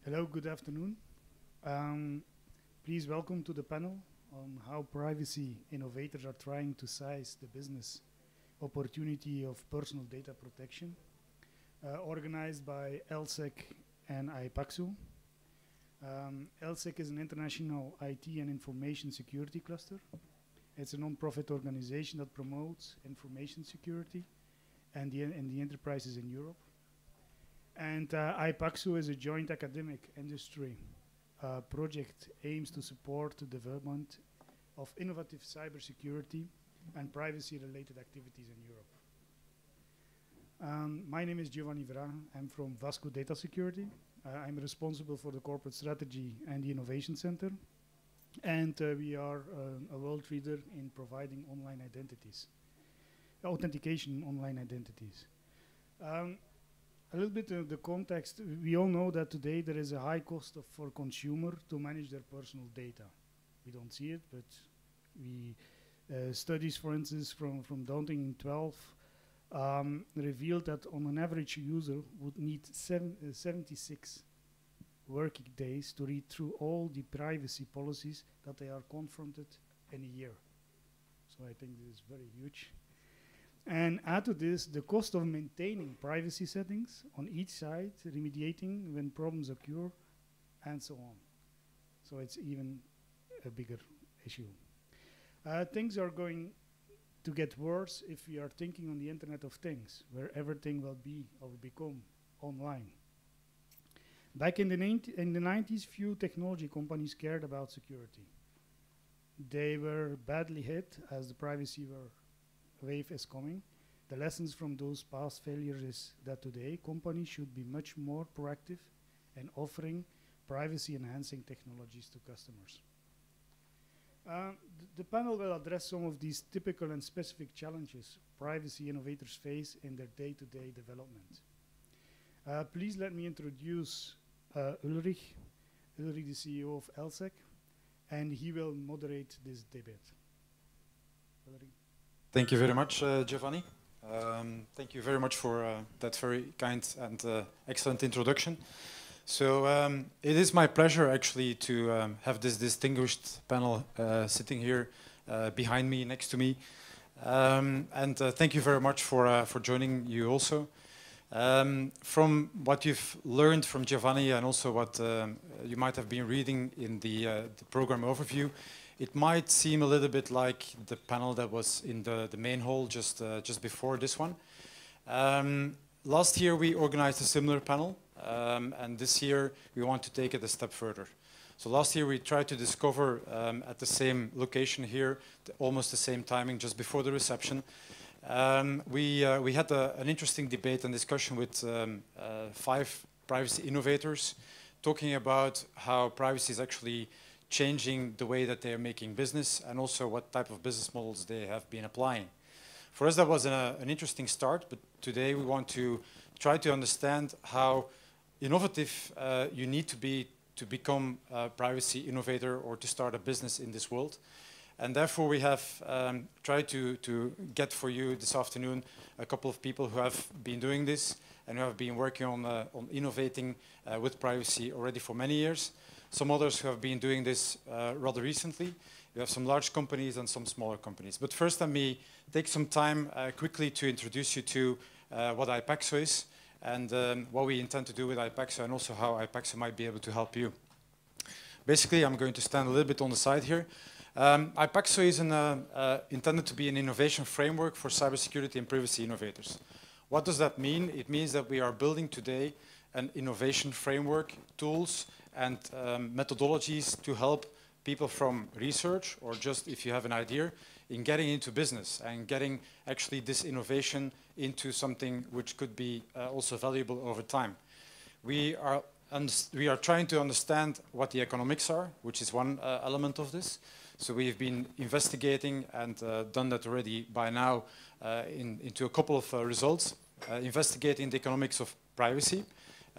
Hello, good afternoon. Please welcome to the panel on how privacy innovators are trying to seize the business opportunity of personal data protection, organized by LSEC and IPACSO. LSEC is an international IT and information security cluster. It's a non-profit organization that promotes information security and the enterprises in Europe. And IPACSO is a joint academic industry project aims to support the development of innovative cybersecurity and privacy-related activities in Europe. My name is Giovanni Verheaghe. I'm from Vasco Data Security. I'm responsible for the corporate strategy and the innovation center. And we are a world leader in providing online identities, authentication online identities. A little bit of the context, we all know that today there is a high cost for consumer to manage their personal data. We don't see it, but we studies, for instance, from Daunting in 12 revealed that on an average user would need 76 working days to read through all the privacy policies that they are confronted in a year. So I think this is very huge. And add to this the cost of maintaining privacy settings on each side, remediating when problems occur, and so on. So it's even a bigger issue. Things are going to get worse if we are thinking on the Internet of Things, where everything will be or become online. Back in the 90s, few technology companies cared about security. They were badly hit as the privacy wave is coming. The lessons from those past failures is that today companies should be much more proactive in offering privacy-enhancing technologies to customers. The panel will address some of these typical and specific challenges privacy innovators face in their day-to-day development. Please let me introduce Ulrich, the CEO of LSEC, and he will moderate this debate. Ulrich. Thank you very much, Giovanni. Thank you very much for that very kind and excellent introduction. So it is my pleasure actually to have this distinguished panel sitting here behind me, next to me. And thank you very much for joining you also. From what you've learned from Giovanni and also what you might have been reading in the program overview, it might seem a little bit like the panel that was in the main hall just before this one. Last year we organized a similar panel, and this year we want to take it a step further. So last year we tried to discover at the same location here, almost the same timing, just before the reception. We had an interesting debate and discussion with 5 privacy innovators, talking about how privacy is actually changing the way that they are making business and also what type of business models they have been applying. For us that was an interesting start, but today we want to try to understand how innovative you need to be to become a privacy innovator or to start a business in this world. And therefore we have tried to get for you this afternoon a couple of people who have been doing this and who have been working on innovating with privacy already for many years. Some others who have been doing this rather recently. We have some large companies and some smaller companies. But first let me take some time quickly to introduce you to what IPACSO is and what we intend to do with IPACSO and also how IPACSO might be able to help you. Basically, I'm going to stand a little bit on the side here. IPACSO is intended to be an innovation framework for cybersecurity and privacy innovators. What does that mean? It means that we are building today an innovation framework, tools and methodologies to help people from research or just if you have an idea in getting into business and getting actually this innovation into something which could be also valuable over time. We are trying to understand what the economics are, which is one element of this. So we've been investigating and done that already by now into a couple of results, investigating the economics of privacy.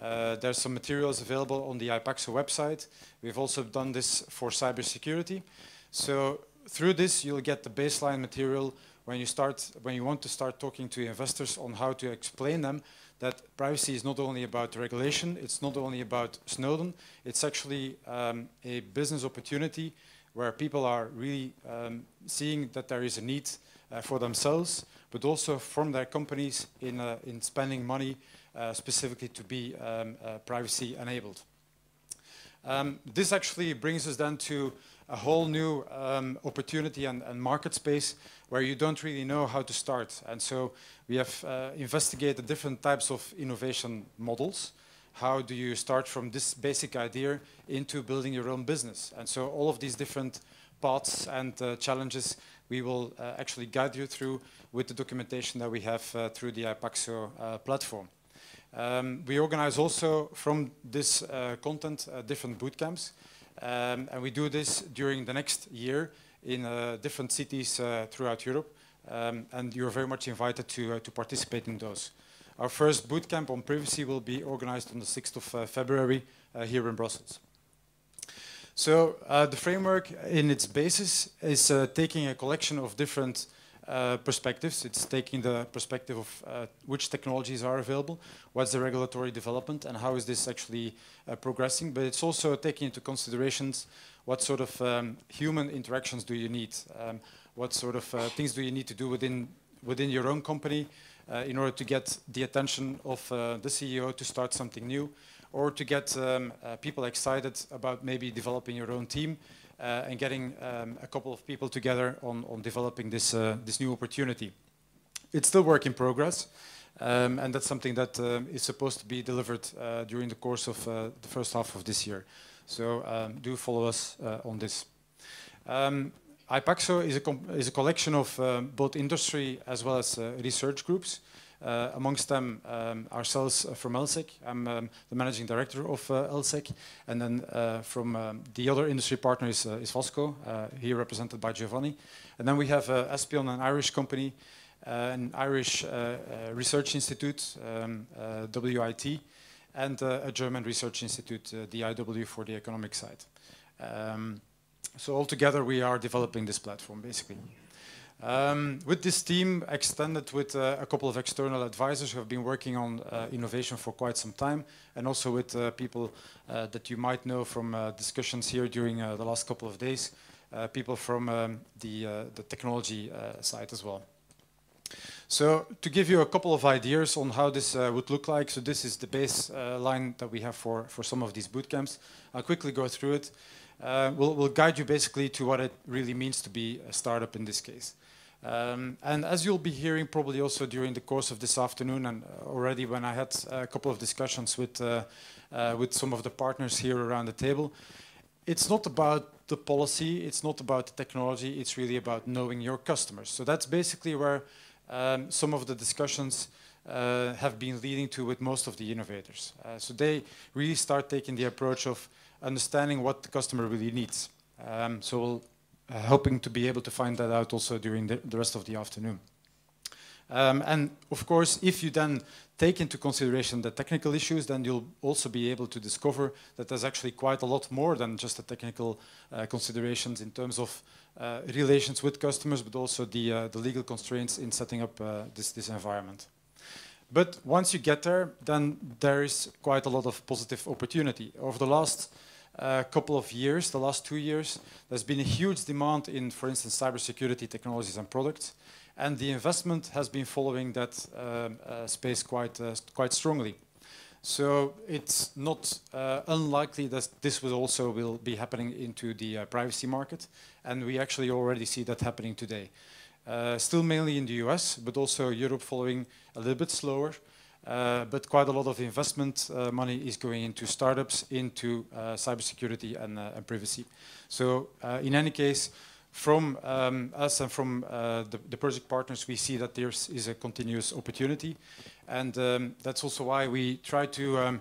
There's some materials available on the IPACSO website. We've also done this for cybersecurity. So through this, you'll get the baseline material when you want to start talking to investors on how to explain them that privacy is not only about regulation, it's not only about Snowden, it's actually a business opportunity where people are really seeing that there is a need for themselves, but also from their companies in spending money specifically to be privacy enabled. This actually brings us then to a whole new opportunity and market space where you don't really know how to start. And so we have investigated different types of innovation models. How do you start from this basic idea into building your own business? And so all of these different paths and challenges we will actually guide you through with the documentation that we have through the IPACSO platform. We organize also from this content different bootcamps, and we do this during the next year in different cities throughout Europe, and you're very much invited to participate in those. Our first bootcamp on privacy will be organized on the 6th of February here in Brussels. So the framework in its basis is taking a collection of different perspectives. It's taking the perspective of which technologies are available, what's the regulatory development, and how is this actually progressing. But it's also taking into considerations what sort of human interactions do you need, what sort of things do you need to do within your own company in order to get the attention of the CEO to start something new, or to get people excited about maybe developing your own team and getting a couple of people together on developing this new opportunity. It's still work in progress, and that's something that is supposed to be delivered during the course of the first half of this year. So do follow us on this. IPACSO is a collection of both industry as well as research groups. Amongst them, ourselves from LSEC. I'm the managing director of LSEC, and then from the other industry partner is Vasco, here represented by Giovanni. And then we have Espion, an Irish company, an Irish research institute, WIT, and a German research institute, DIW for the economic side. So altogether, we are developing this platform, basically. With this team extended with a couple of external advisors who have been working on innovation for quite some time, and also with people that you might know from discussions here during the last couple of days, people from the technology side as well. So to give you a couple of ideas on how this would look like, so this is the baseline that we have for some of these bootcamps. I'll quickly go through it. We'll guide you basically to what it really means to be a startup in this case. And as you'll be hearing probably also during the course of this afternoon, and already when I had a couple of discussions with some of the partners here around the table, it's not about the policy, it's not about the technology, it's really about knowing your customers. So that's basically where some of the discussions have been leading to with most of the innovators. So they really start taking the approach of understanding what the customer really needs. So we'll hoping to be able to find that out also during the rest of the afternoon. And of course, if you then take into consideration the technical issues, then you'll also be able to discover that there's actually quite a lot more than just the technical considerations in terms of relations with customers, but also the legal constraints in setting up this environment. But once you get there, then there is quite a lot of positive opportunity. Over the last couple of years, the last 2 years, there's been a huge demand in, for instance, cybersecurity technologies and products, and the investment has been following that space quite strongly. So it's not unlikely that this will be happening into the privacy market, and we actually already see that happening today. Still mainly in the US, but also Europe following a little bit slower. But quite a lot of investment money is going into startups, into cybersecurity and privacy. So in any case, from us and from the project partners, we see that there is a continuous opportunity. And that's also why we try to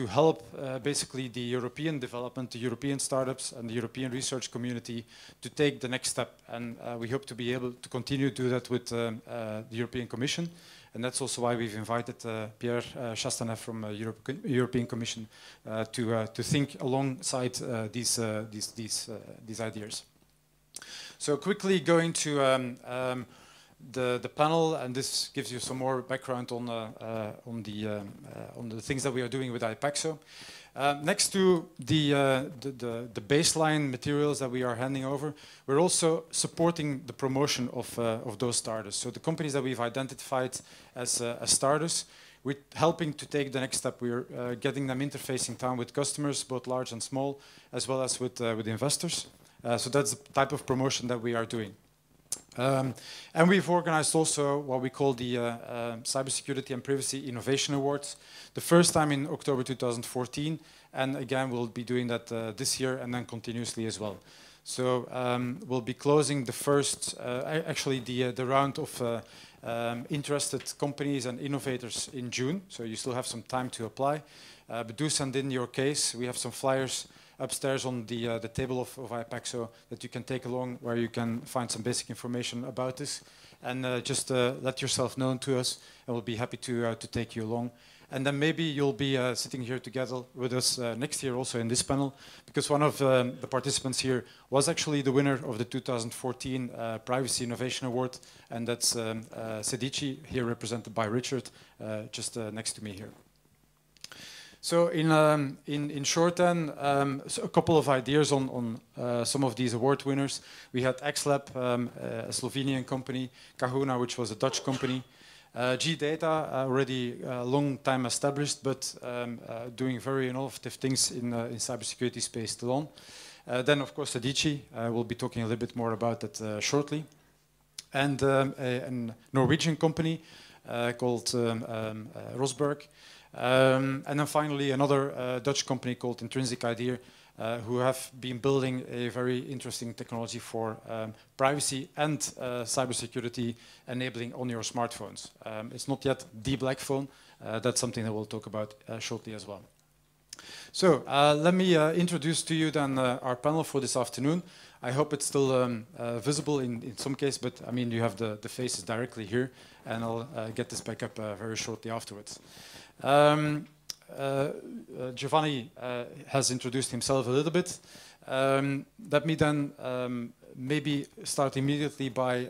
help basically the European development, the European startups and the European research community to take the next step. And we hope to be able to continue to do that with the European Commission. And that's also why we've invited Pierre Chastanet from the European Commission to think alongside these ideas. So quickly going to the panel, and this gives you some more background on the things that we are doing with IPACSO. Next to the baseline materials that we are handing over, we're also supporting the promotion of those starters. So the companies that we've identified as starters, we're helping to take the next step. We're getting them interfacing time with customers, both large and small, as well as with investors. So that's the type of promotion that we are doing. And we've organized also what we call the Cybersecurity and Privacy Innovation Awards, the first time in October 2014, and again we'll be doing that this year and then continuously as well. So we'll be closing the first, actually the round of interested companies and innovators in June, so you still have some time to apply, but do send in your case. We have some flyers upstairs on the table of IPACSO that you can take along, where you can find some basic information about this, and just let yourself known to us, and we'll be happy to take you along. And then maybe you'll be sitting here together with us next year also in this panel, because one of the participants here was actually the winner of the 2014 Privacy Innovation Award, and that's Sedicii, here represented by Richard, just next to me here. So in short then, so a couple of ideas on some of these award winners. We had XLab, a Slovenian company, Kahuna, which was a Dutch company, G-Data, already a long time established, but doing very innovative things in cybersecurity space still on. Then of course Sedicii, we'll be talking a little bit more about that shortly. And a Norwegian company called Rosberg. And then finally another Dutch company called Intrinsic Idea, who have been building a very interesting technology for privacy and cybersecurity enabling on your smartphones. It's not yet the Blackphone, that's something that we'll talk about shortly as well. So let me introduce to you then our panel for this afternoon. I hope it's still visible in some case, but I mean you have the faces directly here, and I'll get this back up very shortly afterwards. Giovanni has introduced himself a little bit. Let me then maybe start immediately by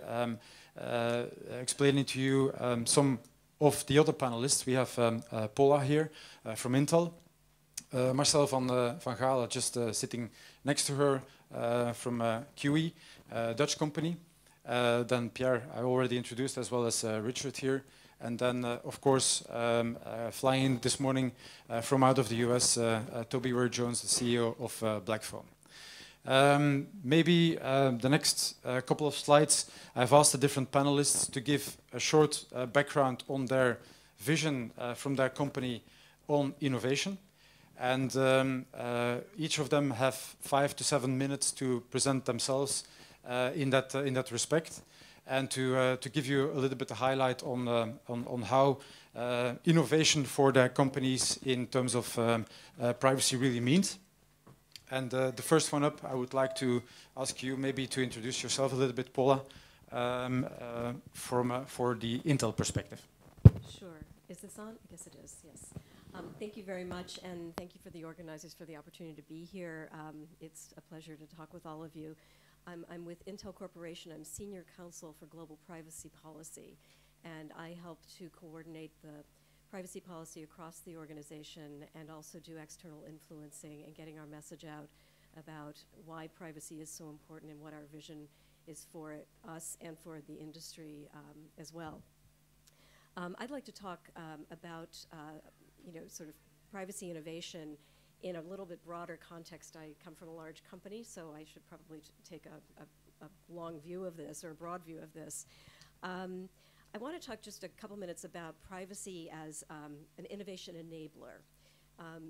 explaining to you some of the other panelists. We have Paula here from Intel, Marcel van Galen just sitting next to her from QE, Dutch company. Then Pierre, I already introduced, as well as Richard here. And then, of course, flying in this morning from out of the US, Toby Weir-Jones, the CEO of Blackphone. Maybe the next couple of slides, I've asked the different panelists to give a short background on their vision from their company on innovation. And each of them have 5 to 7 minutes to present themselves in that respect, and to give you a little bit of highlight on how innovation for their companies in terms of privacy really means. And the first one up, I would like to ask you maybe to introduce yourself a little bit, Paula, for the Intel perspective. Sure. Is this on? I guess it is, yes. Thank you very much, and thank you for the organizers for the opportunity to be here. It's a pleasure to talk with all of you. I'm with Intel Corporation. I'm Senior Counsel for Global Privacy Policy, and I help to coordinate the privacy policy across the organization and also do external influencing and getting our message out about why privacy is so important and what our vision is for us and for the industry as well. I'd like to talk about sort of privacy innovation in a little bit broader context. I come from a large company, so I should probably take a long view of this, or a broad view of this. I want to talk just a couple minutes about privacy as an innovation enabler,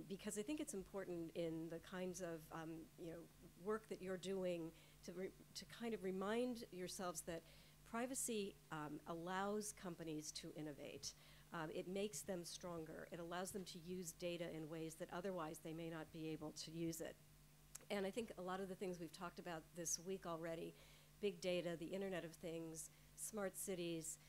because I think it's important in the kinds of work that you're doing to kind of remind yourselves that privacy allows companies to innovate. It makes them stronger. It allows them to use data in ways that otherwise they may not be able to use it. And I think a lot of the things we've talked about this week already, big data, the Internet of Things, smart cities,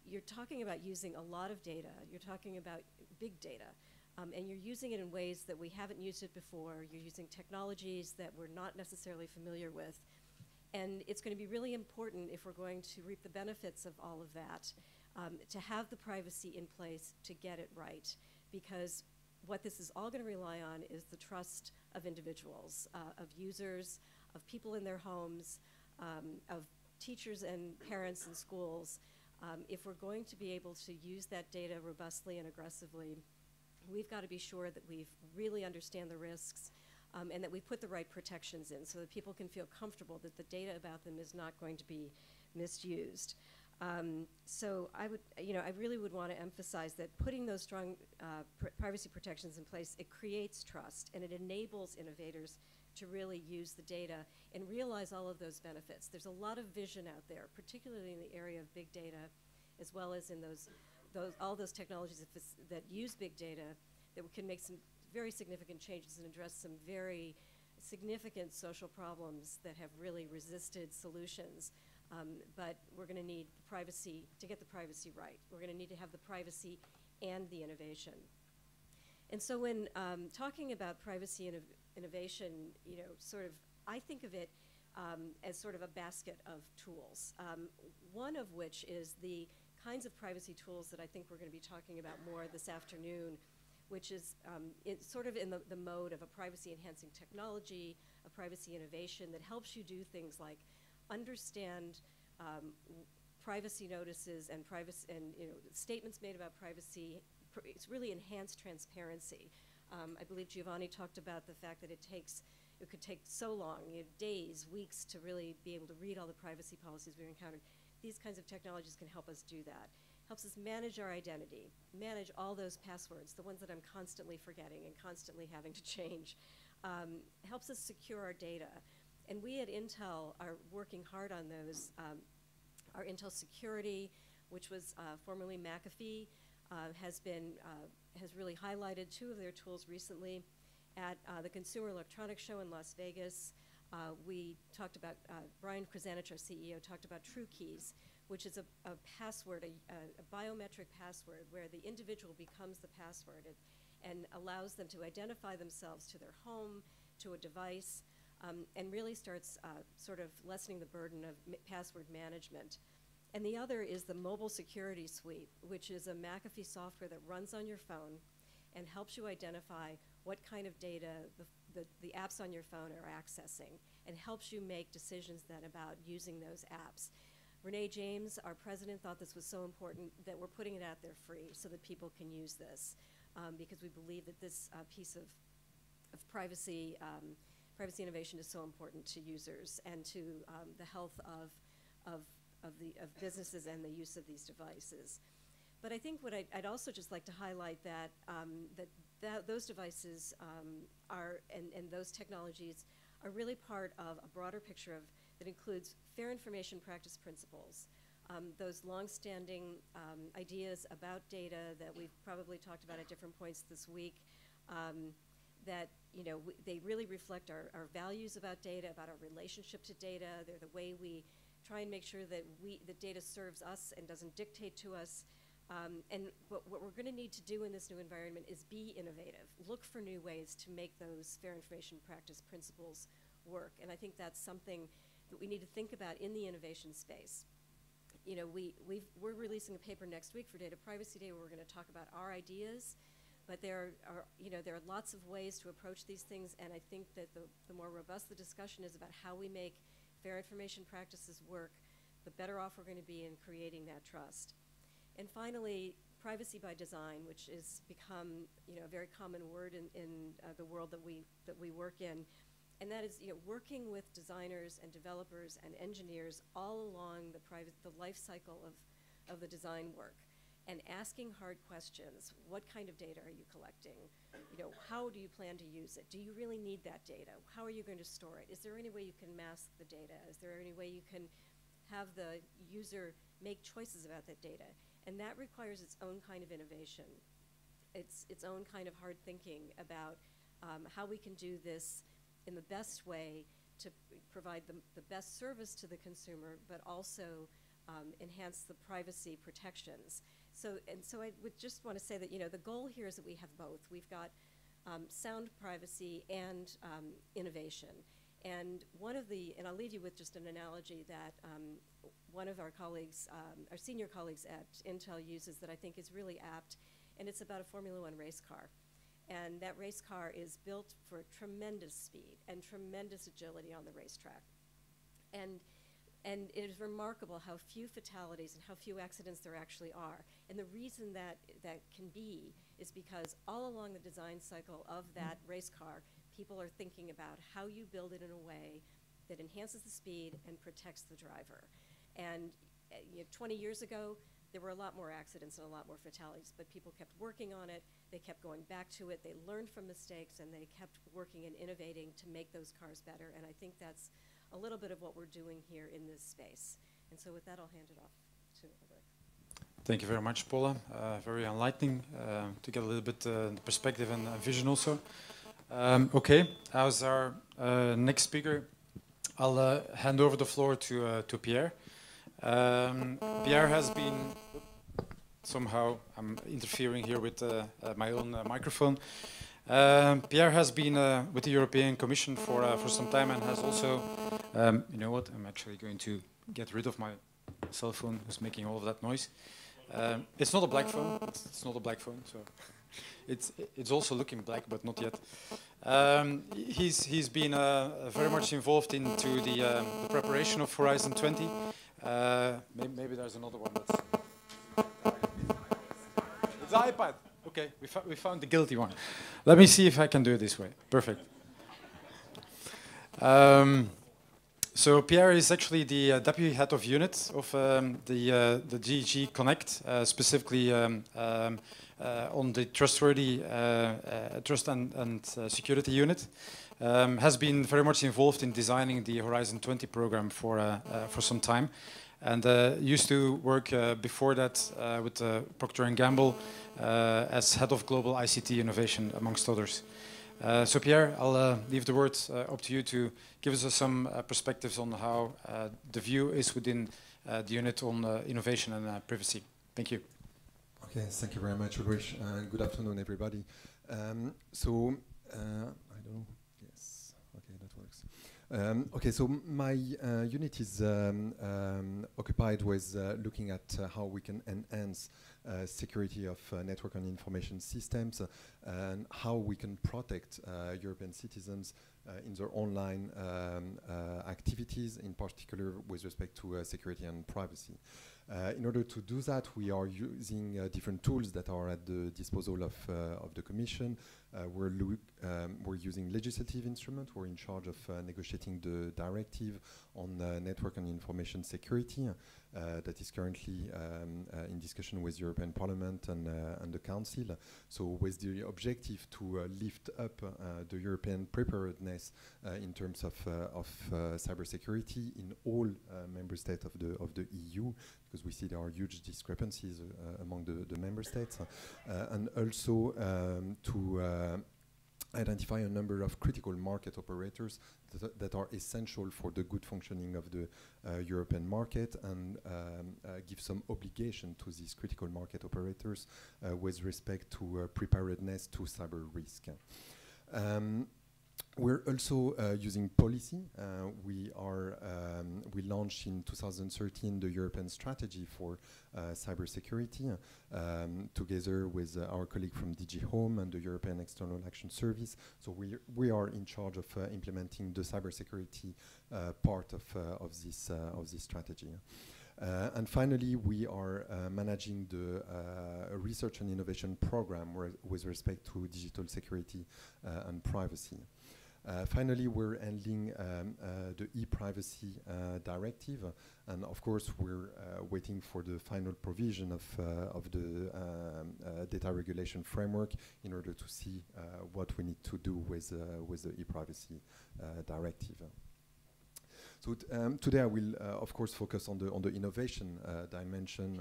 you're talking about using a lot of data. You're talking about big data. And you're using it in ways that we haven't used it before. You're using technologies that we're not necessarily familiar with. And it's going to be really important if we're going to reap the benefits of all of that, to have the privacy in place to get it right. Because what this is all going to rely on is the trust of individuals, of users, of people in their homes, of teachers and parents in schools. If we're going to be able to use that data robustly and aggressively, we've got to be sure that we really understand the risks, and that we put the right protections in so that people can feel comfortable that the data about them is not going to be misused. So I really would want to emphasize that putting those strong privacy protections in place, it creates trust, and it enables innovators to really use the data and realize all of those benefits. There's a lot of vision out there, particularly in the area of big data, as well as in all those technologies that use big data that can make some very significant changes and address some very significant social problems that have really resisted solutions. But we're going to need the privacy to get the privacy right. We're going to need to have the privacy and the innovation. And so when talking about privacy and innovation, I think of it as sort of a basket of tools. One of which is the kinds of privacy tools that I think we're going to be talking about more this afternoon, which is it's sort of in the mode of a privacy-enhancing technology, a privacy innovation that helps you do things like understand privacy notices and statements made about privacy. It's really enhanced transparency. I believe Giovanni talked about the fact that it could take so long, days, weeks, to really be able to read all the privacy policies we've encountered. These kinds of technologies can help us do that. Helps us manage our identity, manage all those passwords, the ones that I'm constantly forgetting and constantly having to change. Helps us secure our data. And we at Intel are working hard on those. Our Intel Security, which was formerly McAfee, has really highlighted two of their tools recently. At the Consumer Electronics Show in Las Vegas, we talked about, Brian Krzanich, our CEO, talked about True Keys, which is a password, a biometric password where the individual becomes the password and allows them to identify themselves to their home, to a device, and really starts sort of lessening the burden of password management. And the other is the Mobile Security Suite, which is a McAfee software that runs on your phone and helps you identify what kind of data the apps on your phone are accessing, and helps you make decisions then about using those apps. Renee James, our president, thought this was so important that we're putting it out there free so that people can use this, because we believe that this piece of privacy innovation is so important to users and to the health of businesses and the use of these devices. But I think what I'd also just like to highlight that those devices and those technologies are really part of a broader picture that includes fair information practice principles, those long-standing ideas about data that we've probably talked about at different points this week, that they really reflect our values about data, about our relationship to data. They're the way we try and make sure that the data serves us and doesn't dictate to us. And what we're going to need to do in this new environment is be innovative, look for new ways to make those fair information practice principles work. And I think that's something that we need to think about in the innovation space. We're releasing a paper next week for Data Privacy Day where we're going to talk about our ideas, but there are lots of ways to approach these things, and I think that the more robust the discussion is about how we make fair information practices work, the better off we're going to be in creating that trust. And finally, privacy by design, which has become a very common word in the world that we work in, and that is working with designers and developers and engineers all along the life cycle of the design work, and asking hard questions. What kind of data are you collecting? How do you plan to use it? Do you really need that data? How are you going to store it? Is there any way you can mask the data? Is there any way you can have the user make choices about that data? And that requires its own kind of innovation. Its own kind of hard thinking about how we can do this in the best way to provide the best service to the consumer, but also enhance the privacy protections. So I would just want to say that the goal here is that we have both. We've got sound privacy and innovation. And one of the, and I'll leave you with just an analogy that one of our colleagues, our senior colleagues at Intel uses that I think is really apt, and it's about a Formula One race car. And that race car is built for tremendous speed and tremendous agility on the racetrack. And it is remarkable how few fatalities and how few accidents there actually are. And the reason that can be is because all along the design cycle of that race car, people are thinking about how you build it in a way that enhances the speed and protects the driver. And 20 years ago, there were a lot more accidents and a lot more fatalities, but people kept working on it, they kept going back to it, they learned from mistakes, and they kept working and innovating to make those cars better. And I think that's a little bit of what we're doing here in this space. And so with that, I'll hand it off to Ulrich. Thank you very much, Paula. Very enlightening to get a little bit the perspective and vision also. Okay, as our next speaker, I'll hand over the floor to Pierre. Pierre has been, somehow I'm interfering here with my own microphone. Pierre has been with the European Commission for some time and has also, you know what, I'm actually going to get rid of my cell phone, who's making all of that noise. It's not a black phone, it's not a black phone, so it's also looking black, but not yet. He's been very much involved into the preparation of Horizon 20. Maybe there's another one that's... It's the iPad. Okay, we found the guilty one. Let me see if I can do it this way. Perfect. So Pierre is actually the deputy head of unit of the DG Connect, specifically on the trustworthy trust and security unit. Has been very much involved in designing the Horizon 20 program for some time, and used to work before that with Procter & Gamble as head of global ICT innovation, amongst others. So Pierre, I'll leave the word up to you to give us some perspectives on how the view is within the unit on innovation and privacy. Thank you. Okay, thank you very much, Ulrich. Good afternoon, everybody. I don't know. Yes, okay, that works. Okay, so my unit is occupied with looking at how we can enhance security of network and information systems and how we can protect European citizens in their online activities, in particular with respect to security and privacy. In order to do that, we are using different tools that are at the disposal of the Commission. We're using legislative instruments. We're in charge of negotiating the directive on network and information security that is currently in discussion with European Parliament and the Council. So with the objective to lift up the European preparedness in terms of cybersecurity in all member states of the EU, because we see there are huge discrepancies among the member states, and also to identify a number of critical market operators that are essential for the good functioning of the European market, and give some obligation to these critical market operators with respect to preparedness to cyber risk. We're also using policy. We launched in 2013 the European strategy for cybersecurity, together with our colleague from DG Home and the European External Action Service. So we are in charge of implementing the cybersecurity part of this strategy. And finally, we are managing the research and innovation program with respect to digital security and privacy. Finally, we're handling the e-privacy directive, and of course we're waiting for the final provision of the data regulation framework in order to see what we need to do with the e-privacy directive. So today I will, of course, focus on the innovation dimension,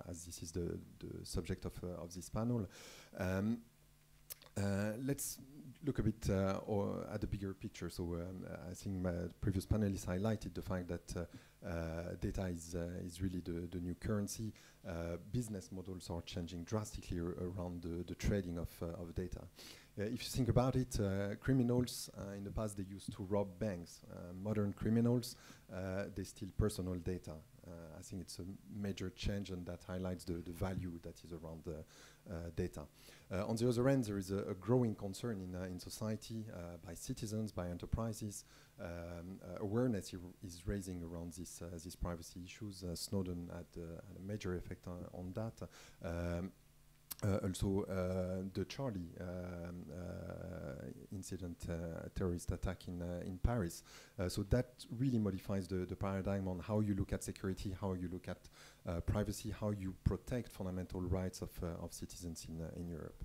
as this is the subject of this panel. Let's look a bit at the bigger picture. So I think my previous panelists highlighted the fact that data is really the new currency. Business models are changing drastically around the trading of data. If you think about it, criminals in the past they used to rob banks. Modern criminals they steal personal data. I think it's a major change, and that highlights the value that is around data. On the other end, there is a growing concern in society by citizens, by enterprises. Awareness is raising around these privacy issues. Snowden had a major effect on that. Also, the Charlie incident, terrorist attack in Paris. So that really modifies the paradigm on how you look at security, how you look at privacy, how you protect fundamental rights of citizens in Europe.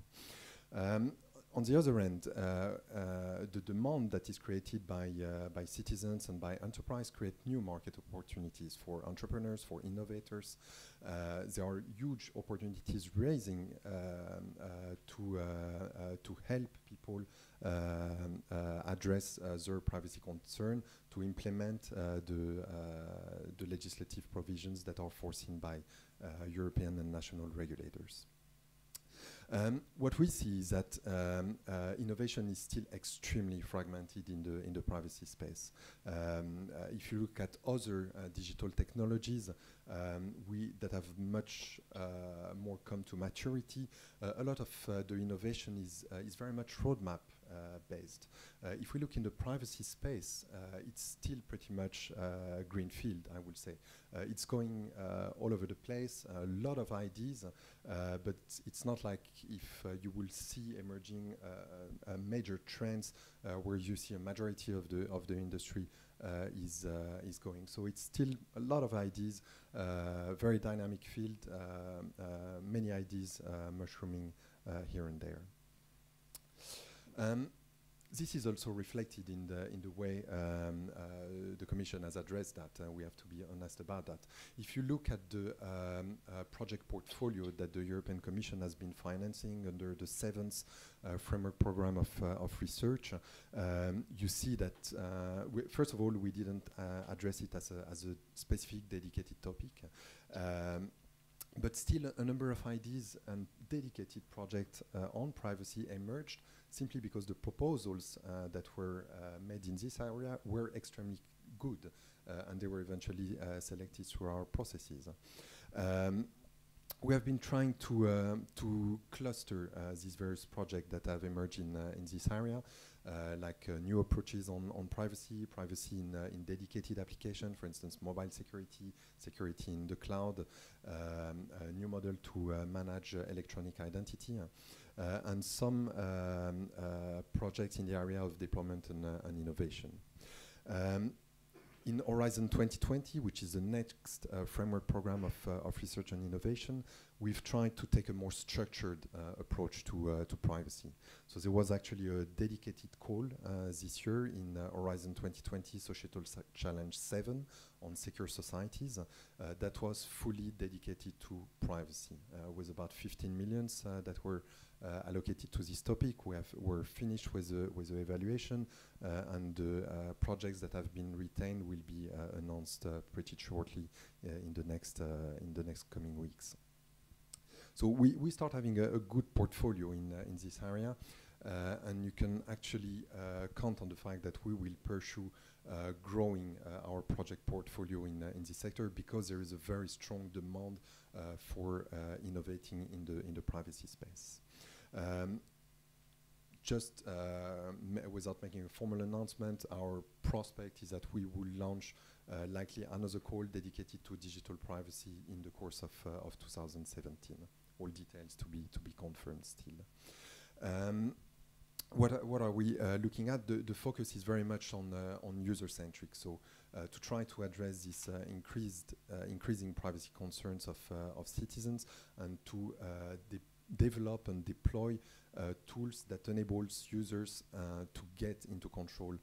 On the other end, the demand that is created by citizens and by enterprise create new market opportunities for entrepreneurs, for innovators. There are huge opportunities raising to help people address their privacy concern, to implement the legislative provisions that are foreseen by European and national regulators. What we see is that innovation is still extremely fragmented in the privacy space. If you look at other digital technologies that have much more come to maturity, a lot of the innovation is very much roadmap based. If we look in the privacy space, it's still pretty much greenfield, I would say. It's going all over the place, a lot of ideas, but it's not like if you will see emerging major trends where you see a majority of the industry is going. So it's still a lot of ideas, very dynamic field, many ideas mushrooming here and there. This is also reflected in the way the Commission has addressed that. We have to be honest about that. If you look at the project portfolio that the European Commission has been financing under the 7th framework program of research, you see that first of all we didn't address it as a specific dedicated topic. But still a number of ideas and dedicated projects on privacy emerged simply because the proposals that were made in this area were extremely good and they were eventually selected through our processes. We have been trying to cluster these various projects that have emerged in this area, like new approaches on privacy in dedicated application, for instance, mobile security in the cloud, a new model to manage electronic identity, and some projects in the area of deployment and innovation. In Horizon 2020, which is the next framework program of research and innovation, we've tried to take a more structured approach to privacy. So there was actually a dedicated call this year in Horizon 2020 Societal Challenge 7 on secure societies that was fully dedicated to privacy, with about 15 million that were allocated to this topic. We're finished with the evaluation, and the projects that have been retained will be announced pretty shortly in the next coming weeks. So we start having a good portfolio in this area, and you can actually count on the fact that we will pursue growing our project portfolio in this sector, because there is a very strong demand for innovating in the privacy space. Just without making a formal announcement, our prospect is that we will launch likely another call dedicated to digital privacy in the course of 2017. All details to be confirmed still. What are we looking at? The focus is very much on user-centric. So to try to address this increasing privacy concerns of citizens, and to develop and deploy tools that enables users to get into control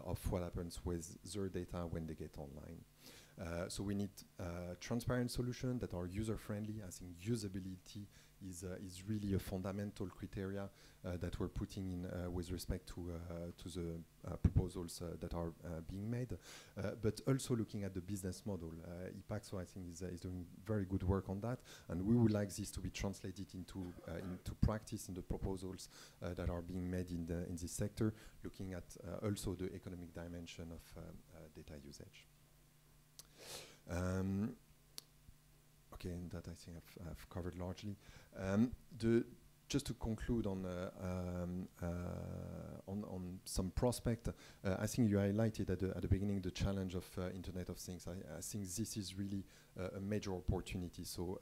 of what happens with their data when they get online. So we need transparent solutions that are user-friendly. I think usability is really a fundamental criteria that we're putting in with respect to the proposals that are being made, but also looking at the business model. IPACSO, I think, is doing very good work on that, and we would like this to be translated into practice in the proposals that are being made in this sector, looking at also the economic dimension of data usage. Okay, and that I think I've covered largely. Just to conclude on some prospect, I think you highlighted at the beginning the challenge of Internet of Things. I think this is really a major opportunity. So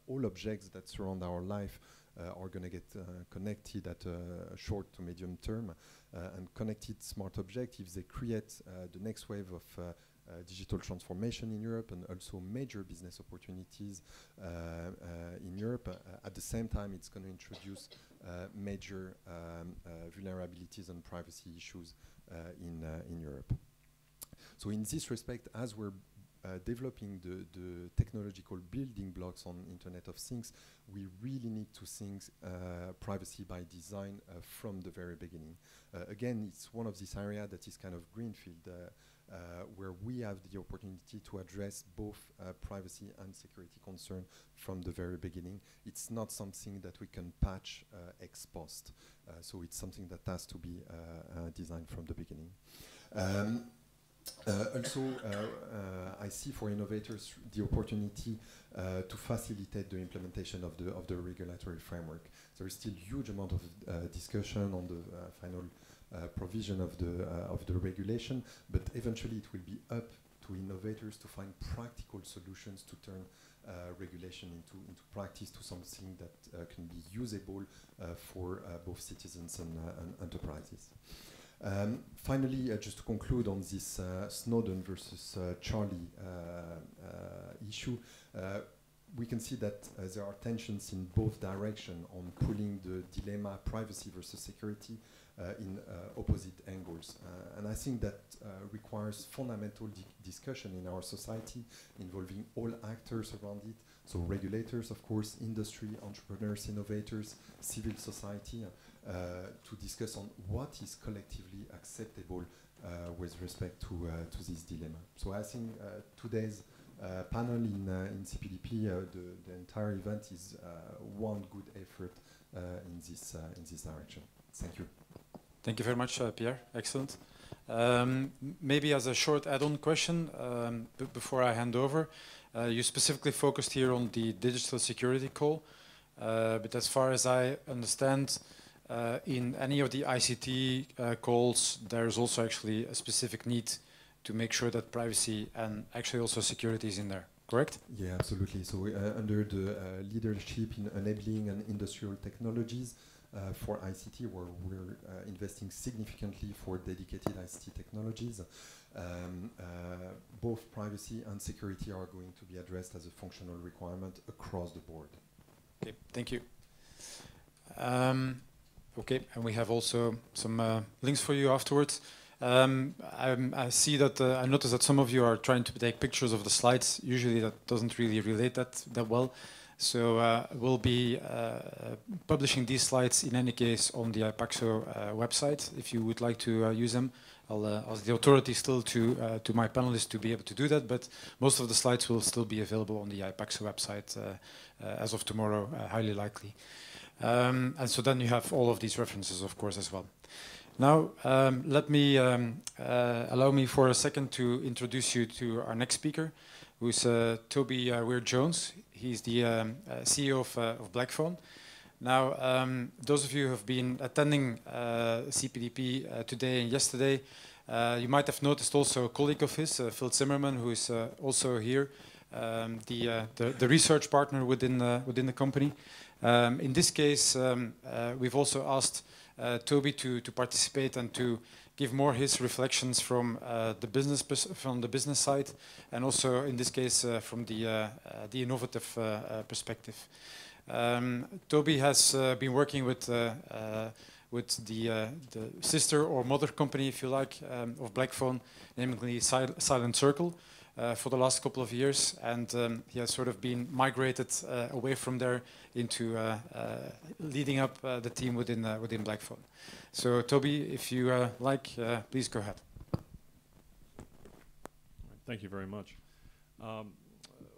all objects that surround our life are going to get connected at a short to medium term, and connected smart objectives, they create the next wave of digital transformation in Europe, and also major business opportunities in Europe. At the same time, it's going to introduce major vulnerabilities and privacy issues in Europe. So in this respect, as we're developing the technological building blocks on Internet of Things, we really need to think privacy by design from the very beginning. Again, it's one of these areas that is kind of greenfield, where we have the opportunity to address both privacy and security concern from the very beginning. It's not something that we can patch ex post, so it's something that has to be designed from the beginning. Also, I see for innovators the opportunity to facilitate the implementation of the regulatory framework. There is still a huge amount of discussion on the final provision of the regulation, but eventually it will be up to innovators to find practical solutions to turn regulation into practice, to something that can be usable for both citizens and enterprises. Finally, just to conclude on this Snowden versus Charlie issue, we can see that there are tensions in both directions on pulling the dilemma privacy versus security in opposite angles. And I think that requires fundamental discussion in our society, involving all actors around it. So regulators, of course, industry, entrepreneurs, innovators, civil society, to discuss on what is collectively acceptable with respect to this dilemma. So I think today's panel in CPDP, the entire event is one good effort in this direction. Thank you. Thank you very much, Pierre. Excellent. Maybe as a short add-on question, before I hand over, you specifically focused here on the digital security call, but as far as I understand, in any of the ICT calls, there's also actually a specific need to make sure that privacy and actually also security is in there, correct? Yeah, absolutely. So under the leadership in enabling and industrial technologies for ICT, where we're investing significantly for dedicated ICT technologies, both privacy and security are going to be addressed as a functional requirement across the board. Okay, thank you. Okay, and we have also some links for you afterwards. I see that I noticed that some of you are trying to take pictures of the slides. Usually that doesn't really relate that well. So we'll be publishing these slides in any case on the IPACSO website. If you would like to use them, I'll ask the authority still to my panelists to be able to do that, but most of the slides will still be available on the IPACSO website as of tomorrow, highly likely. And so then you have all of these references, of course, as well. Now, let me allow me for a second to introduce you to our next speaker, who's Toby Weir-Jones. He's the CEO of Blackphone. Now, those of you who have been attending CPDP today and yesterday, you might have noticed also a colleague of his, Phil Zimmerman, who is also here, the research partner within the company. In this case, we've also asked Toby to participate and to give more his reflections from the business side, and also in this case from the innovative perspective. Toby has been working with the sister or mother company, if you like, of Blackphone, namely Silent Circle. for the last couple of years, and he has sort of been migrated away from there into leading up the team within Blackphone. So Toby, if you like, please go ahead. Thank you very much.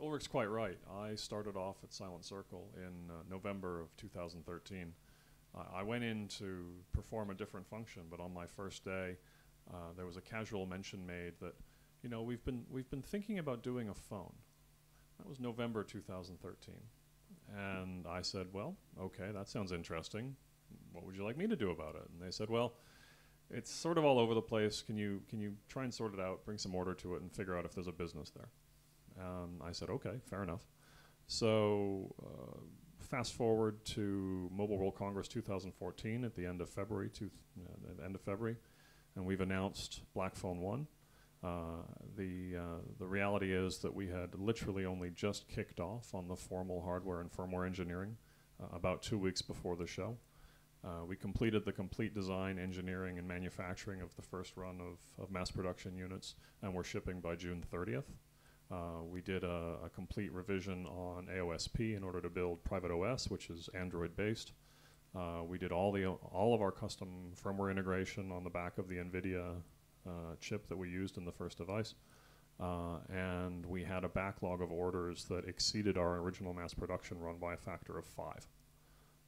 Ulrich's quite right. I started off at Silent Circle in November of 2013. I went in to perform a different function, but on my first day, there was a casual mention made that, you know, we've been thinking about doing a phone. That was November 2013, and I said, well, okay, that sounds interesting. What would you like me to do about it? And they said, well, it's sort of all over the place. Can you try and sort it out, bring some order to it, and figure out if there's a business there? I said, okay, fair enough. So fast forward to Mobile World Congress 2014 at the end of February, and we've announced Blackphone 1. The reality is that we had literally only just kicked off on the formal hardware and firmware engineering about 2 weeks before the show. We completed the complete design, engineering, and manufacturing of the first run of mass production units, and we're shipping by June 30th. We did a complete revision on AOSP in order to build Private OS, which is Android-based. We did all of our custom firmware integration on the back of the NVIDIA chip that we used in the first device. And we had a backlog of orders that exceeded our original mass production run by a factor of 5.